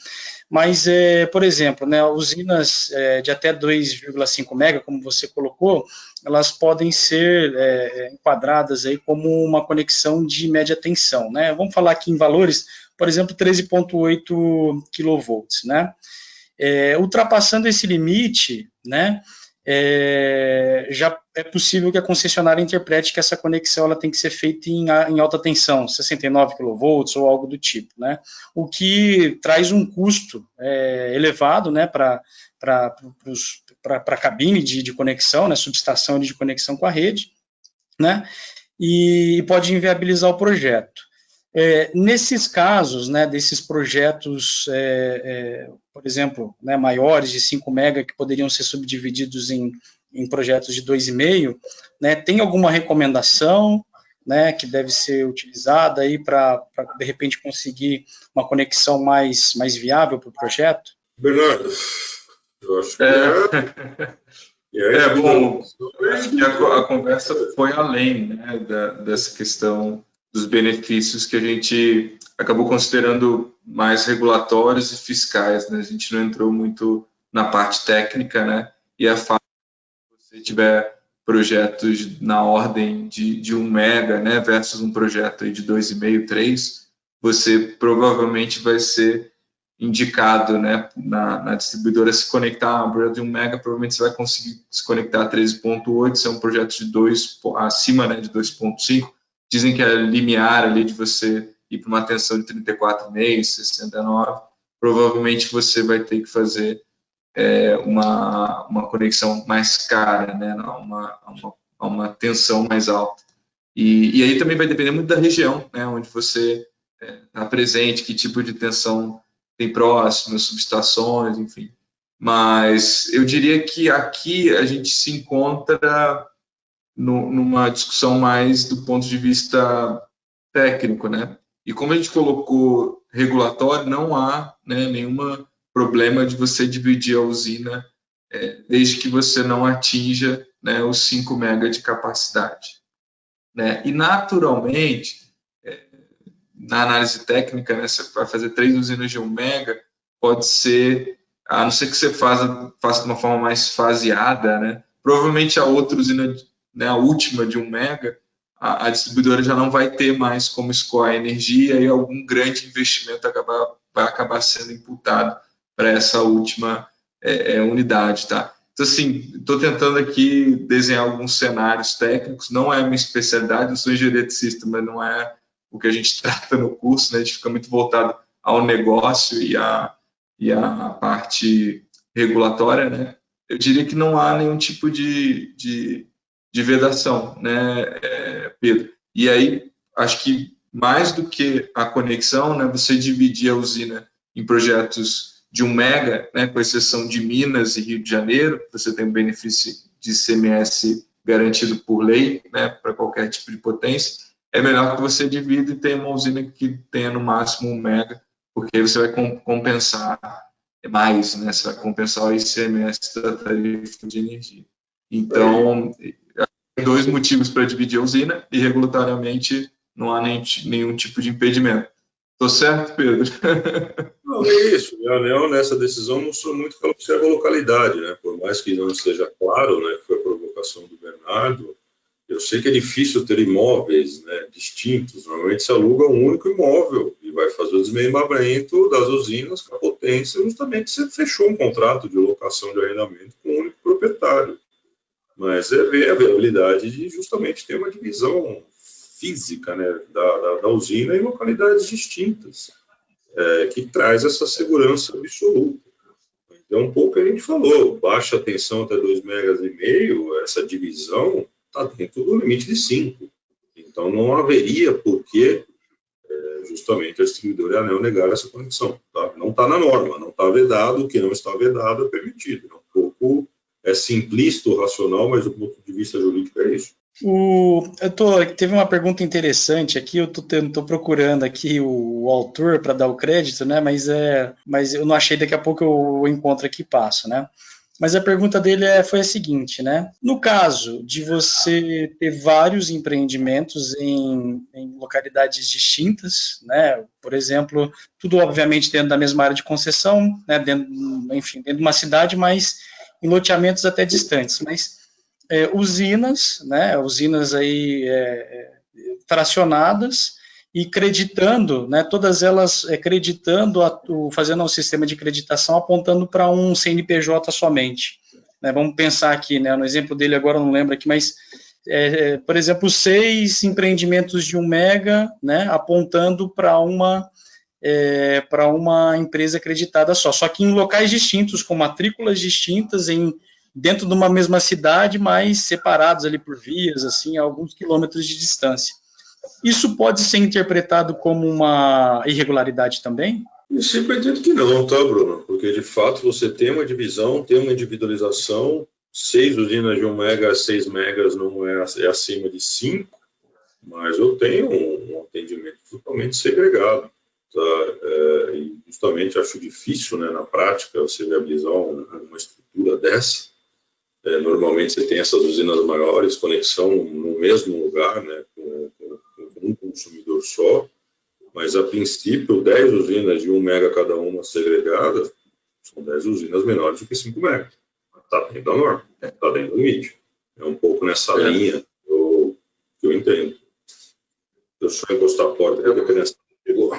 Mas, por exemplo, né, usinas de até 2,5 mega, como você colocou, elas podem ser enquadradas aí como uma conexão de média tensão, né? Vamos falar aqui em valores, por exemplo, 13,8 kV, né? Ultrapassando esse limite, né? Já é possível que a concessionária interprete que essa conexão ela tem que ser feita em alta tensão, 69 kV ou algo do tipo, né? O que traz um custo elevado, né, para a cabine de conexão, né, subestação de conexão com a rede, né? E pode inviabilizar o projeto. Nesses casos, né, desses projetos, por exemplo, né, maiores de 5 mega, que poderiam ser subdivididos em projetos de 2,5, né, tem alguma recomendação, né, que deve ser utilizada aí para, de repente, conseguir uma conexão mais viável para o projeto? Bernardo, eu acho que bom, acho que a conversa foi além, né, dessa questão dos benefícios que a gente acabou considerando mais regulatórios e fiscais, né? A gente não entrou muito na parte técnica, né? E é fácil que você tiver projetos na ordem de 1 mega, né, versus um projeto aí de 2,5, 3, você provavelmente vai ser indicado, né, na distribuidora se conectar a um projeto de 1 mega, provavelmente você vai conseguir se conectar a 13,8, se é um projeto de 2, acima, né, de 2,5, dizem que é limiar ali de você ir para uma tensão de 34,5, 69, provavelmente você vai ter que fazer uma conexão mais cara, né, uma tensão mais alta. E aí também vai depender muito da região, né, onde você está presente, que tipo de tensão tem próximas, subestações, enfim. Mas eu diria que aqui a gente se encontra numa discussão mais do ponto de vista técnico, né? E como a gente colocou regulatório, não há, né, nenhum problema de você dividir a usina desde que você não atinja, né, os 5 mega de capacidade. Né? E, naturalmente, na análise técnica, né, você vai fazer 3 usinas de 1 mega, pode ser, a não ser que você faça de uma forma mais faseada, né? Provavelmente a outra usina, né, a última de 1 mega, a distribuidora já não vai ter mais como escoar a energia e algum grande investimento vai acabar sendo imputado para essa última unidade, tá? Então, assim, estou tentando aqui desenhar alguns cenários técnicos, não é a minha especialidade, eu sou engenheiro de sistema, mas não é o que a gente trata no curso, né? A gente fica muito voltado ao negócio e à parte regulatória, né? Eu diria que não há nenhum tipo de vedação, né, Pedro? E aí, acho que mais do que a conexão, né, você dividir a usina em projetos de 1 mega, né, com exceção de Minas e Rio de Janeiro, você tem um benefício de ICMS garantido por lei, né, para qualquer tipo de potência, é melhor que você divida e tenha uma usina que tenha no máximo 1 mega, porque aí você vai compensar mais, né, você vai compensar o ICMS da tarifa de energia. Então, tem 2 motivos para dividir a usina e regulatoriamente não há nenhum tipo de impedimento. Estou certo, Pedro? Não, é isso. A ANEEL, nessa decisão, mostrou muito que ela observa a localidade, né? Por mais que não esteja claro, né, que foi a provocação do Bernardo, eu sei que é difícil ter imóveis, né, distintos. Normalmente se aluga um único imóvel e vai fazer o desmembramento das usinas com a potência, justamente você fechou um contrato de locação de arrendamento com um único proprietário. Mas é ver a viabilidade de justamente ter uma divisão física, né, da usina em localidades distintas, que traz essa segurança absoluta. Então, um pouco a gente falou, baixa tensão até 2,5 megas, essa divisão está dentro do limite de 5. Então, não haveria por que justamente a distribuidora e a ANEEL negar essa conexão. Tá? Não está na norma, não está vedado, o que não está vedado é permitido. Um pouco simplista, racional, mas do ponto de vista jurídico é isso. Teve uma pergunta interessante aqui, eu estou procurando aqui o autor para dar o crédito, né? Mas eu não achei, daqui a pouco eu encontro aqui e passo, né? Mas a pergunta dele foi a seguinte, né? No caso de você ter vários empreendimentos em localidades distintas, né? Por exemplo, tudo obviamente dentro da mesma área de concessão, né? Dentro de uma cidade, mas em loteamentos até distantes, mas usinas, né? Usinas aí fracionadas e creditando, né? Todas elas creditando, fazendo um sistema de creditação apontando para um CNPJ somente. Né? Vamos pensar aqui, né? No exemplo dele agora eu não lembro aqui, mas por exemplo, 6 empreendimentos de 1 mega, né? Apontando para uma empresa acreditada só que em locais distintos, com matrículas distintas, dentro de uma mesma cidade, mas separados ali por vias, assim, a alguns quilômetros de distância. Isso pode ser interpretado como uma irregularidade também? Eu sempre entendo que não, tá, Bruno? Porque, de fato, você tem uma divisão, tem uma individualização, 6 usinas de 1 mega, 6 megas não é acima de 5, mas eu tenho um atendimento totalmente segregado. Tá? E justamente acho difícil, né, na prática, você viabilizar uma estrutura dessa. Normalmente você tem essas usinas maiores, conexão no mesmo lugar, né, com um consumidor só, mas a princípio 10 usinas de 1 mega cada uma segregadas são 10 usinas menores do que 5 mega. Está dentro da norma, está dentro do limite. É um pouco nessa linha que eu entendo. Eu só encostar a porta, porque a criança pegou.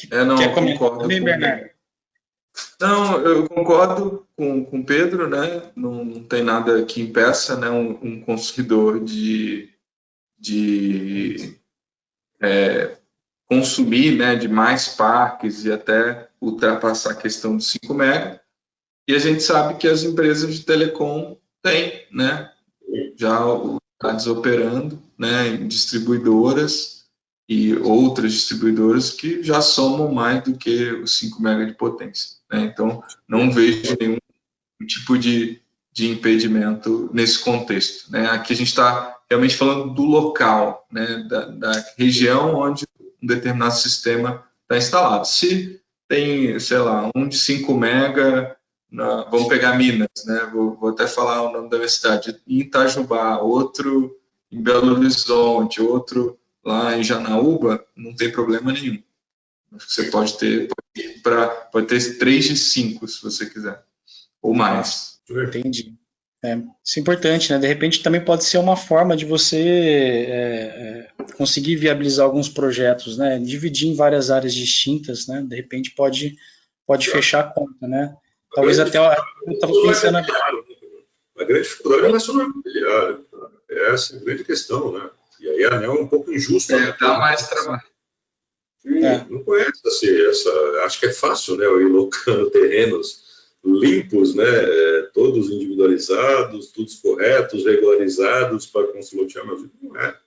Não, eu concordo também, Bernardo. Não, eu concordo com o Pedro, né? Não tem nada que impeça, né, um consumidor de consumir, né, de mais parques e até ultrapassar a questão dos 5 mega. E a gente sabe que as empresas de telecom têm, né, já unidades operando, né, em distribuidoras e outras distribuidoras que já somam mais do que os 5 mega de potência. Né? Então, não vejo nenhum tipo de de impedimento nesse contexto, né? Aqui a gente está realmente falando do local, né? Da região onde um determinado sistema está instalado. Se tem, sei lá, um de 5 mega, vamos pegar Minas, né? Vou até falar o nome da minha cidade, em Itajubá, outro em Belo Horizonte, outro lá em Janaúba, não tem problema nenhum. Você pode ter 3 de 5, se você quiser, ou mais. Entendi. Isso é importante, né? De repente também pode ser uma forma de você conseguir viabilizar alguns projetos, né? Dividir em várias áreas distintas, né? De repente pode fechar a conta, né? Talvez até eu estava pensando... A grande dificuldade é relacionar imobiliário. Essa é a grande questão, né? E aí a ANEEL é um pouco injusta. Né? Dá mais trabalho. Não conhece acho que é fácil, né? Eu ir locando terrenos limpos, né? Todos individualizados, todos corretos, regularizados para construir loteamento. Não é.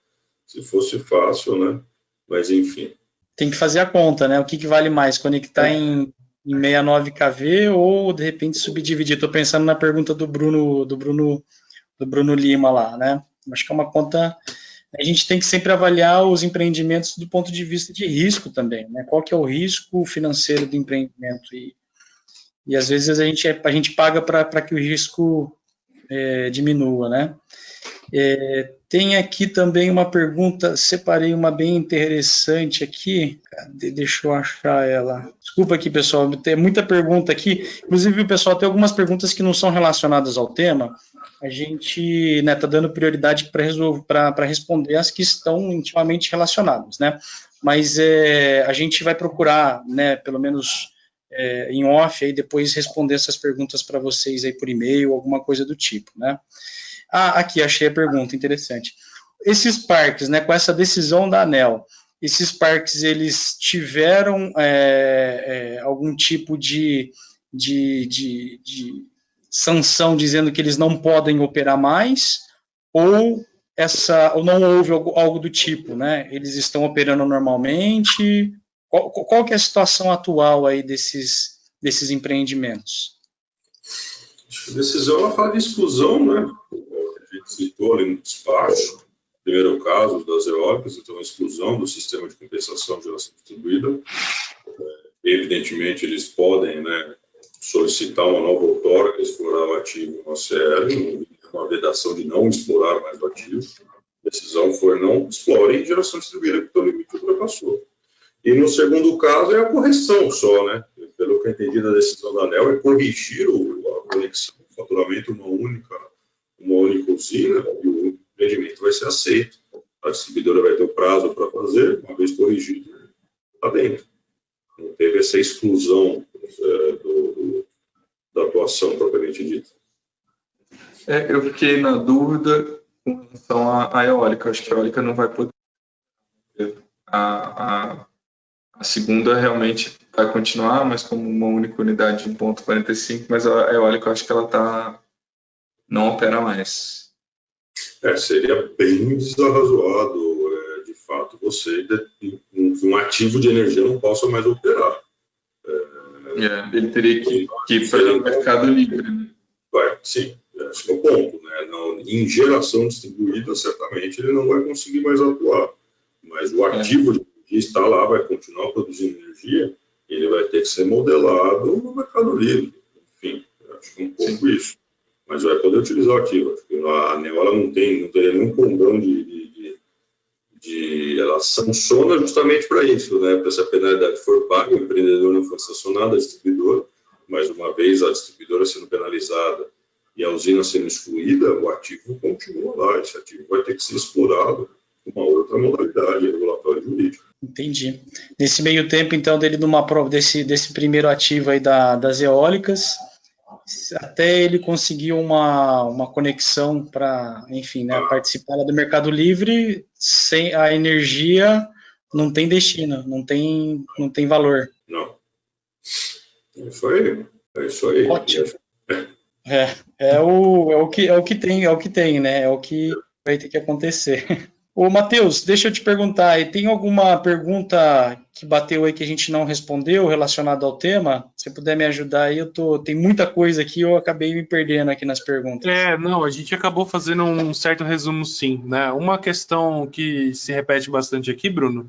Se fosse fácil, né? Mas enfim. Tem que fazer a conta, né? O que vale mais, conectar em 69 kV ou de repente subdividir? Estou pensando na pergunta do Bruno Lima lá, né? Acho que é uma conta. A gente tem que sempre avaliar os empreendimentos do ponto de vista de risco também, né? Qual que é o risco financeiro do empreendimento? E às vezes a gente paga para que o risco diminua, né? Tem aqui também uma pergunta, separei uma bem interessante aqui, deixa eu achar ela. Desculpa aqui, pessoal, tem muita pergunta aqui, inclusive o pessoal tem algumas perguntas que não são relacionadas ao tema, a gente está dando prioridade para responder as que estão intimamente relacionadas, né? Mas a gente vai procurar, né, pelo menos em off, aí depois responder essas perguntas para vocês aí por e-mail, alguma coisa do tipo, né? Aqui, achei a pergunta, interessante. Esses parques, né, com essa decisão da ANEEL, esses parques, eles tiveram algum tipo de sanção dizendo que eles não podem operar mais, ou não houve algo do tipo, né? Eles estão operando normalmente? Qual que é a situação atual aí desses empreendimentos? A decisão ela fala de exclusão, né? A gente citou ali no despacho, primeiro caso das eólicas, então a exclusão do sistema de compensação de geração distribuída. Evidentemente, eles podem, né, solicitar uma nova outorga, explorar o ativo no OCL, uma vedação de não explorar mais o ativo. A decisão foi não explore geração distribuída, porque o limite ultrapassou. E no segundo caso é a correção só, né? Pelo que eu entendi da decisão da ANEEL, é corrigir a conexão, o faturamento uma única usina, e o empreendimento vai ser aceito. A distribuidora vai ter o prazo para fazer, uma vez corrigido, está dentro. Não teve essa exclusão da atuação propriamente dita. Eu fiquei na dúvida com relação à eólica. Acho que a eólica não vai poder. A segunda realmente vai continuar, mas como uma única unidade de 1,45, mas a eólica eu acho que ela não opera mais. Seria bem desarrazoado, de fato, você um ativo de energia não possa mais operar. Ele teria que ir para o mercado livre. Né? Sim, acho que é o ponto. Né? Em geração distribuída, certamente ele não vai conseguir mais atuar. Mas o ativo de energia está lá, vai continuar produzindo energia, ele vai ter que ser modelado no mercado livre. Enfim, acho que é um pouco isso. Mas vai poder utilizar o ativo. Acho que a ANEEL não teria nenhum condão ela sanciona justamente para isso, né? Para se a penalidade for paga, o empreendedor não for sancionado, a distribuidora, mas uma vez a distribuidora sendo penalizada e a usina sendo excluída, o ativo continua lá, esse ativo vai ter que ser explorado com uma outra modalidade regulatória e jurídica. Entendi. Nesse meio tempo, então, desse primeiro ativo aí das eólicas, até ele conseguir uma conexão para, enfim, né, participar do Mercado Livre, sem a energia não tem destino, não tem valor. Não. É isso aí. Ótimo. É o que tem, né? É o que vai ter que acontecer. Ô, Matheus, deixa eu te perguntar, e tem alguma pergunta que bateu aí que a gente não respondeu relacionada ao tema? Se puder me ajudar aí, tem muita coisa aqui, eu acabei me perdendo aqui nas perguntas. Não, a gente acabou fazendo um certo resumo, sim, né? Uma questão que se repete bastante aqui, Bruno,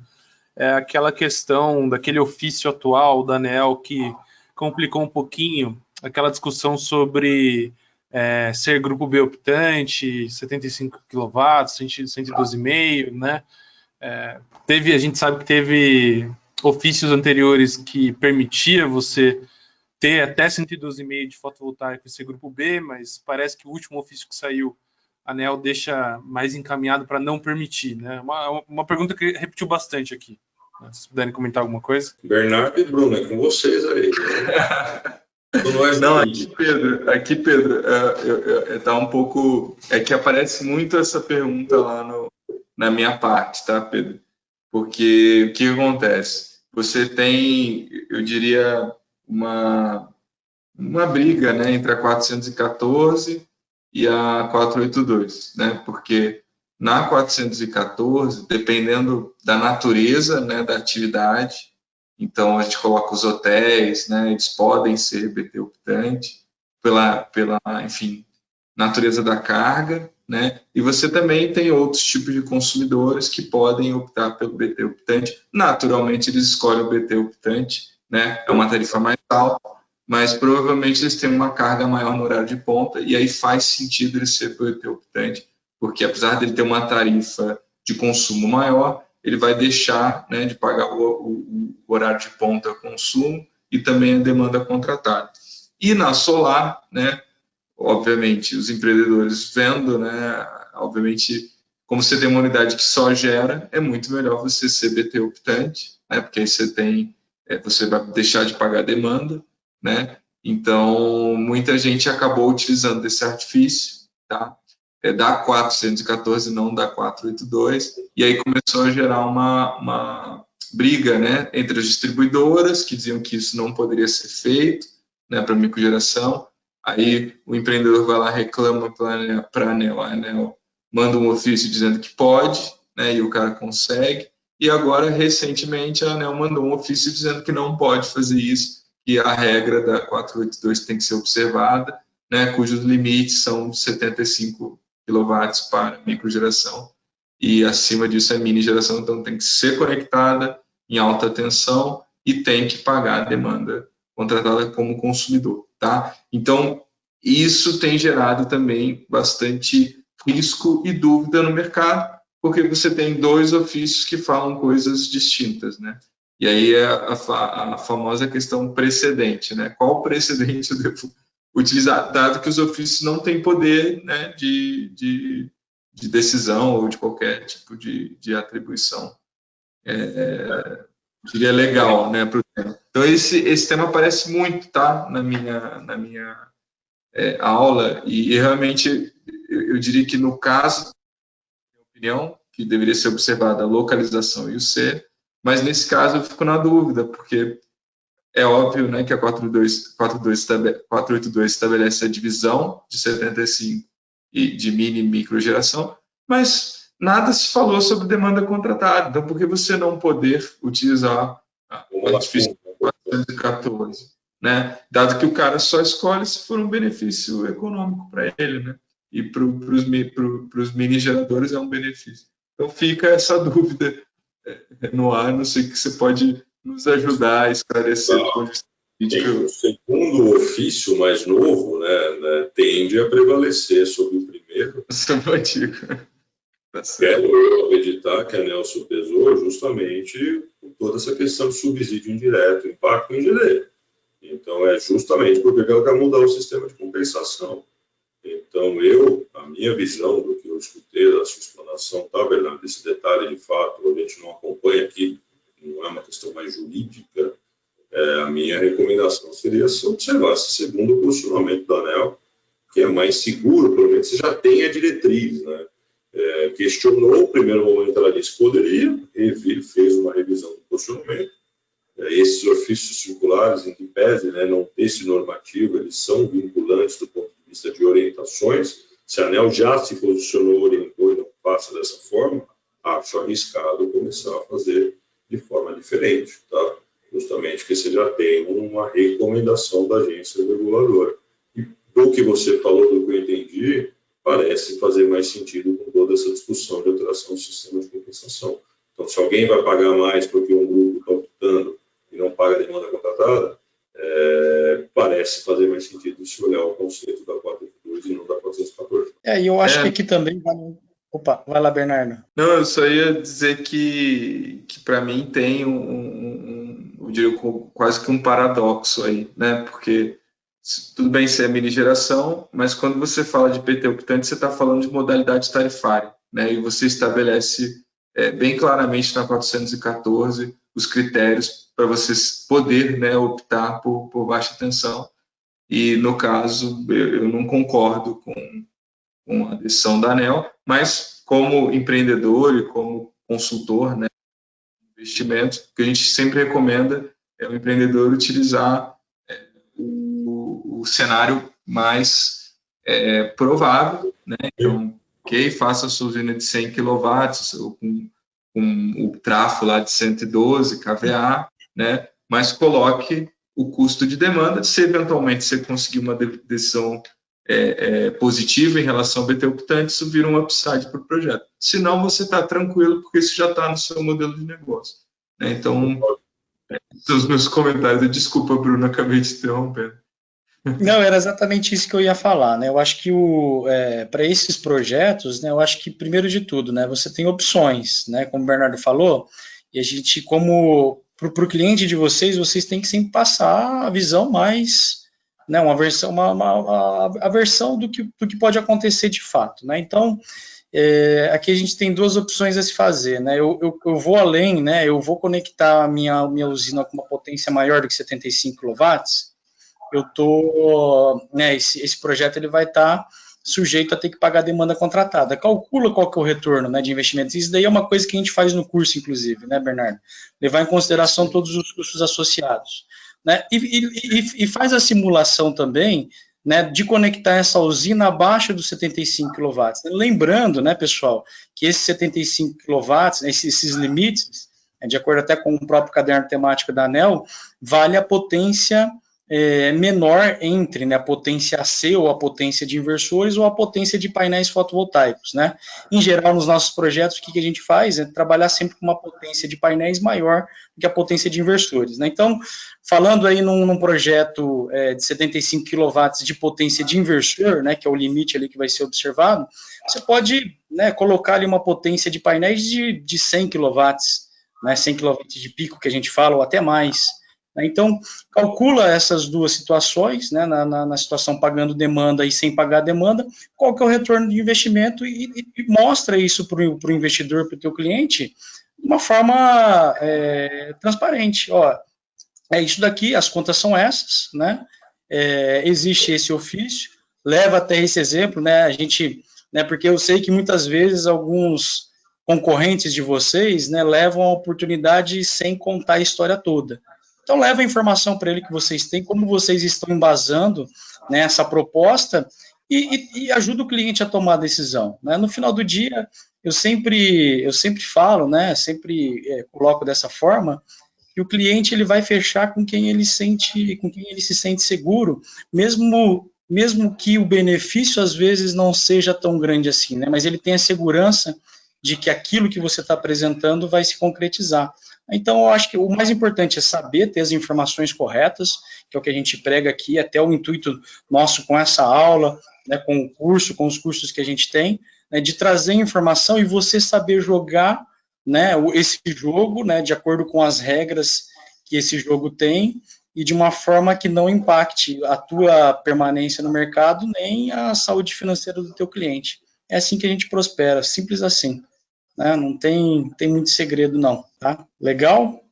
é aquela questão daquele ofício atual da ANEEL que complicou um pouquinho aquela discussão sobre ser grupo B optante, 75 kW, 112,5, né? A gente sabe que teve ofícios anteriores que permitia você ter até 112,5 de fotovoltaico e ser grupo B, mas parece que o último ofício que saiu, a ANEEL deixa mais encaminhado para não permitir, né? Uma pergunta que repetiu bastante aqui. Se puderem comentar alguma coisa. Bernardo e Bruno, é com vocês aí. Não, aqui, Pedro, tá um pouco... É que aparece muito essa pergunta lá na minha parte, tá, Pedro? Porque o que acontece? Você tem, eu diria, uma briga, né, entre a 414 e a 482, né? Porque na 414, dependendo da natureza, né, da atividade, então a gente coloca os hotéis, né, eles podem ser BT optante pela, enfim, natureza da carga, né? E você também tem outros tipos de consumidores que podem optar pelo BT optante. Naturalmente, eles escolhem o BT optante, né? É uma tarifa mais alta, mas provavelmente eles têm uma carga maior no horário de ponta, e aí faz sentido ele ser BT optante, porque apesar dele ter uma tarifa de consumo maior, ele vai deixar, né, de pagar o horário de ponta consumo e também a demanda contratada. E na solar, né, obviamente, os empreendedores vendo, né, obviamente, como você tem uma unidade que só gera, é muito melhor você ser BT optante, né, porque aí você vai deixar de pagar a demanda, né, então muita gente acabou utilizando desse artifício, tá, da 414 não da 482, e aí começou a gerar uma briga, né, entre as distribuidoras, que diziam que isso não poderia ser feito, né, para microgeração. Aí o empreendedor vai lá, reclama para a ANEEL manda um ofício dizendo que pode, né, e o cara consegue. E agora, recentemente, a ANEEL mandou um ofício dizendo que não pode fazer isso, que a regra da 482 tem que ser observada, né, cujos limites são 75 kW para microgeração, e acima disso é mini geração, então tem que ser conectada em alta tensão e tem que pagar a demanda contratada como consumidor, tá? Então, isso tem gerado também bastante risco e dúvida no mercado, porque você tem dois ofícios que falam coisas distintas, né? E aí é a famosa questão precedente, né? Qual precedente eu devo utilizar, dado que os ofícios não têm poder, né, de decisão ou de qualquer tipo de atribuição, diria legal, né, para o tema. Então esse tema aparece muito, tá, na minha aula, e realmente eu diria que no caso, na minha opinião, que deveria ser observada a localização e o ser, mas nesse caso eu fico na dúvida, porque é óbvio, né, que a 482 estabelece a divisão de 75 e de mini e microgeração, mas nada se falou sobre demanda contratada. Então, por que você não poder utilizar o artifício 414? Né? Dado que o cara só escolhe se for um benefício econômico para ele, né? E para os mini geradores é um benefício. Então, fica essa dúvida no ar, não sei o que você pode nos ajudar a esclarecer o ponto de vista. O segundo ofício mais novo, né, tende a prevalecer sobre o primeiro. Quero acreditar que a ANEEL pesou justamente por toda essa questão de subsídio indireto, impacto indireto. Então, é justamente porque ela quer mudar o sistema de compensação. Então, a minha visão do que eu escutei da sua explanação, tá, Bernardo, desse detalhe de fato, a gente não acompanha aqui, não é uma questão mais jurídica, a minha recomendação seria se observar esse segundo posicionamento da ANEEL, que é mais seguro, pelo menos você já tem a diretriz, né? Questionou, no primeiro momento ela disse que poderia, fez uma revisão do posicionamento. Esses ofícios circulares, em que pese, né, não ter esse normativo, eles são vinculantes do ponto de vista de orientações. Se a ANEEL já se posicionou, orientou e não passa dessa forma, acho arriscado começar a fazer de forma diferente, tá? Justamente porque você já tem uma recomendação da agência reguladora. E do que você falou, do que eu entendi, parece fazer mais sentido com toda essa discussão de alteração do sistema de compensação. Então, se alguém vai pagar mais porque um grupo está optando e não paga a demanda contratada, parece fazer mais sentido se olhar o conceito da 482 e não da 414. E eu acho que aqui também Opa, vai lá, Bernardo. Não, eu só ia dizer que para mim tem eu diria, quase que um paradoxo aí, né? Porque tudo bem ser mini geração, mas quando você fala de PT optante, você está falando de modalidade tarifária, né? E você estabelece bem claramente na 414 os critérios para você poder, né, optar por baixa tensão. E, no caso, eu não concordo com a decisão da ANEEL, mas como empreendedor e como consultor, né, de investimento, o que a gente sempre recomenda é o empreendedor utilizar o cenário mais provável, né? Então, faça a sua usina de 100 kW, com o trafo lá de 112 kVA, né? Mas coloque o custo de demanda. Se eventualmente você conseguir uma decisão positiva em relação ao BT optante, isso vira um upside para o projeto. Senão, você está tranquilo, porque isso já está no seu modelo de negócio, né? Então, são os meus comentários. Desculpa, Bruno, acabei de interromper. Não, era exatamente isso que eu ia falar, né? Eu acho que para esses projetos, né, eu acho que, primeiro de tudo, né, você tem opções, né, como o Bernardo falou, e a gente, como para o cliente de vocês têm que sempre passar a visão mais, né, a versão do que pode acontecer de fato, né? Então, aqui a gente tem duas opções a se fazer, né? Eu vou além, né? Eu vou conectar a minha usina com uma potência maior do que 75 kW. Né, esse projeto ele vai estar sujeito a ter que pagar a demanda contratada. Calcula qual que é o retorno, né, de investimentos. Isso daí é uma coisa que a gente faz no curso, inclusive, né, Bernardo? Levar em consideração todos os custos associados, né? E faz a simulação também, né, de conectar essa usina abaixo dos 75 kW. Lembrando, né, pessoal, que esses 75 kW, esses limites, de acordo até com o próprio caderno temático da ANEEL, vale a potência menor entre, né, a potência AC ou a potência de inversores ou a potência de painéis fotovoltaicos, né? Em geral, nos nossos projetos, o que a gente faz é trabalhar sempre com uma potência de painéis maior do que a potência de inversores, né? Então, falando aí num projeto de 75 kW de potência de inversor, né, que é o limite ali que vai ser observado, você pode, né, colocar ali uma potência de painéis de 100 kW, né, 100 kW de pico que a gente fala, ou até mais. Então, calcula essas duas situações, né, na situação pagando demanda e sem pagar demanda, qual que é o retorno de investimento e mostra isso para o investidor, para o teu cliente, de uma forma transparente. Ó, isso daqui, as contas são essas, né, existe esse ofício, leva até esse exemplo, né, a gente, né, porque eu sei que muitas vezes alguns concorrentes de vocês, né, levam a oportunidade sem contar a história toda. Então, leva a informação para ele que vocês têm, como vocês estão embasando, né, essa proposta e ajuda o cliente a tomar a decisão, né? No final do dia, eu sempre falo, né, sempre coloco dessa forma, que o cliente ele vai fechar com quem ele se sente seguro, mesmo que o benefício às vezes não seja tão grande assim, né? Mas ele tem a segurança de que aquilo que você está apresentando vai se concretizar. Então, eu acho que o mais importante é saber ter as informações corretas, que é o que a gente prega aqui, até o intuito nosso com essa aula, né, com o curso, com os cursos que a gente tem, né, de trazer informação e você saber jogar, né, esse jogo, né, de acordo com as regras que esse jogo tem e de uma forma que não impacte a tua permanência no mercado nem a saúde financeira do teu cliente. É assim que a gente prospera, simples assim. Né, não tem muito segredo não, tá? Legal?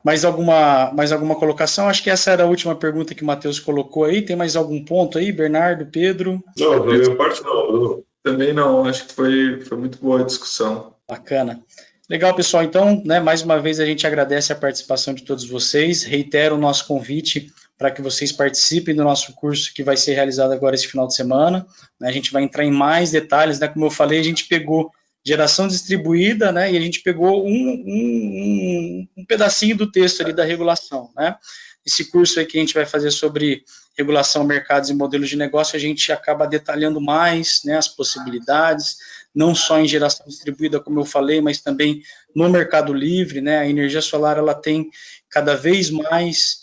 Mais alguma colocação? Acho que essa era a última pergunta que o Matheus colocou aí. Tem mais algum ponto aí, Bernardo, Pedro? Não, da minha parte não. Também não, acho que foi muito boa a discussão. Bacana. Legal, pessoal. Então, né, mais uma vez a gente agradece a participação de todos vocês. Reitero o nosso convite para que vocês participem do nosso curso que vai ser realizado agora esse final de semana. A gente vai entrar em mais detalhes, né? Como eu falei, a gente pegou geração distribuída, né, e a gente pegou um pedacinho do texto ali da regulação, né. Esse curso aí que a gente vai fazer sobre regulação, mercados e modelos de negócio, a gente acaba detalhando mais, né, as possibilidades, não só em geração distribuída, como eu falei, mas também no mercado livre, né, a energia solar, ela tem cada vez mais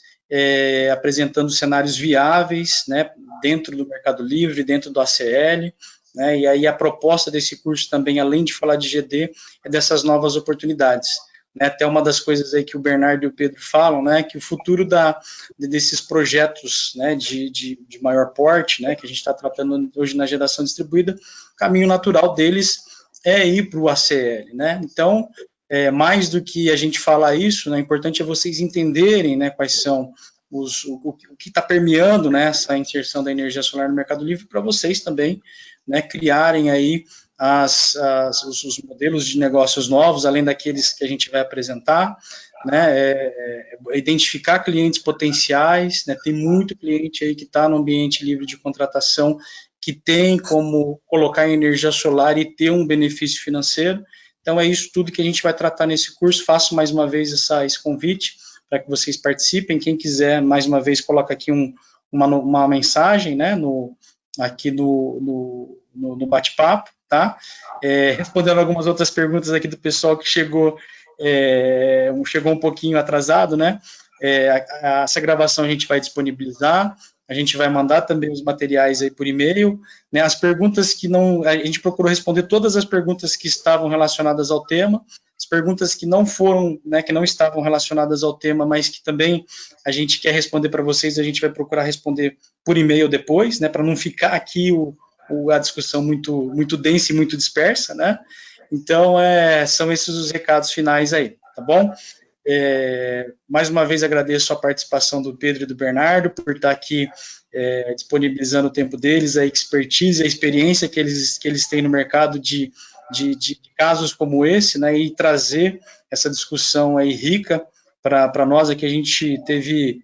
apresentando cenários viáveis, né, dentro do mercado livre, dentro do ACL, né, e aí a proposta desse curso também, além de falar de GD, é dessas novas oportunidades. Né, até uma das coisas aí que o Bernardo e o Pedro falam, né, que o futuro desses projetos, né, de maior porte, né, que a gente está tratando hoje na geração distribuída, o caminho natural deles é ir para o ACL, né, então, mais do que a gente falar isso, né, o importante é vocês entenderem, né, quais são o que está permeando, né, essa inserção da energia solar no mercado livre, para vocês também, né, criarem aí os modelos de negócios novos, além daqueles que a gente vai apresentar, né, identificar clientes potenciais, né, tem muito cliente aí que está no ambiente livre de contratação, que tem como colocar energia solar e ter um benefício financeiro. Então, é isso tudo que a gente vai tratar nesse curso. Faço mais uma vez esse convite para que vocês participem. Quem quiser, mais uma vez, coloca aqui uma mensagem, né, aqui no bate-papo, tá? Respondendo algumas outras perguntas aqui do pessoal que chegou um pouquinho atrasado, né? Essa gravação a gente vai disponibilizar, a gente vai mandar também os materiais aí por e-mail, né? As perguntas que não, a gente procurou responder todas as perguntas que estavam relacionadas ao tema, as perguntas que não foram, né, que não estavam relacionadas ao tema, mas que também a gente quer responder para vocês, a gente vai procurar responder por e-mail depois, né, para não ficar aqui a discussão muito densa e muito dispersa, né? Então, são esses os recados finais aí, tá bom? Mais uma vez agradeço a participação do Pedro e do Bernardo por estar aqui disponibilizando o tempo deles, a expertise, a experiência que eles têm no mercado de casos como esse, né, e trazer essa discussão aí rica para nós. Aqui a gente teve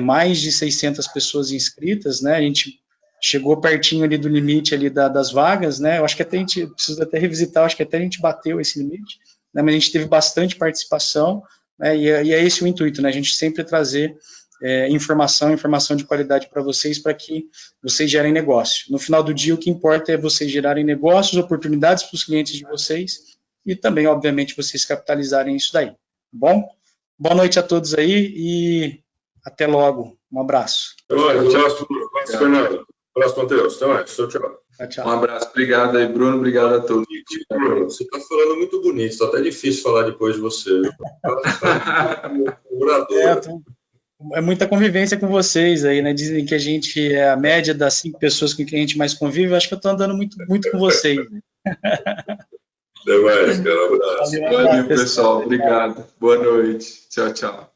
mais de 600 pessoas inscritas, né, a gente chegou pertinho ali do limite ali das vagas, né, eu acho que até a gente precisa até revisitar, acho que até a gente bateu esse limite, né, mas a gente teve bastante participação, né, e é esse o intuito, né, a gente sempre trazer informação de qualidade para vocês, para que vocês gerem negócio. No final do dia, o que importa é vocês gerarem negócios, oportunidades para os clientes de vocês, e também, obviamente, vocês capitalizarem isso daí, tá bom? Boa noite a todos aí, e até logo. Um abraço. Tchau, Fernando. Abraço, Matheus. Até mais. Tchau. Um abraço. Obrigado aí, Bruno. Obrigado a todos. Bruno, você está falando muito bonito. Está até difícil falar depois de você. É muita convivência com vocês aí, né? Dizem que a gente é a média das 5 pessoas com quem a gente mais convive. Eu acho que eu estou andando muito com vocês. Até mais, cara. Um abraço. Valeu, pessoal. Obrigado. Boa noite. Tchau.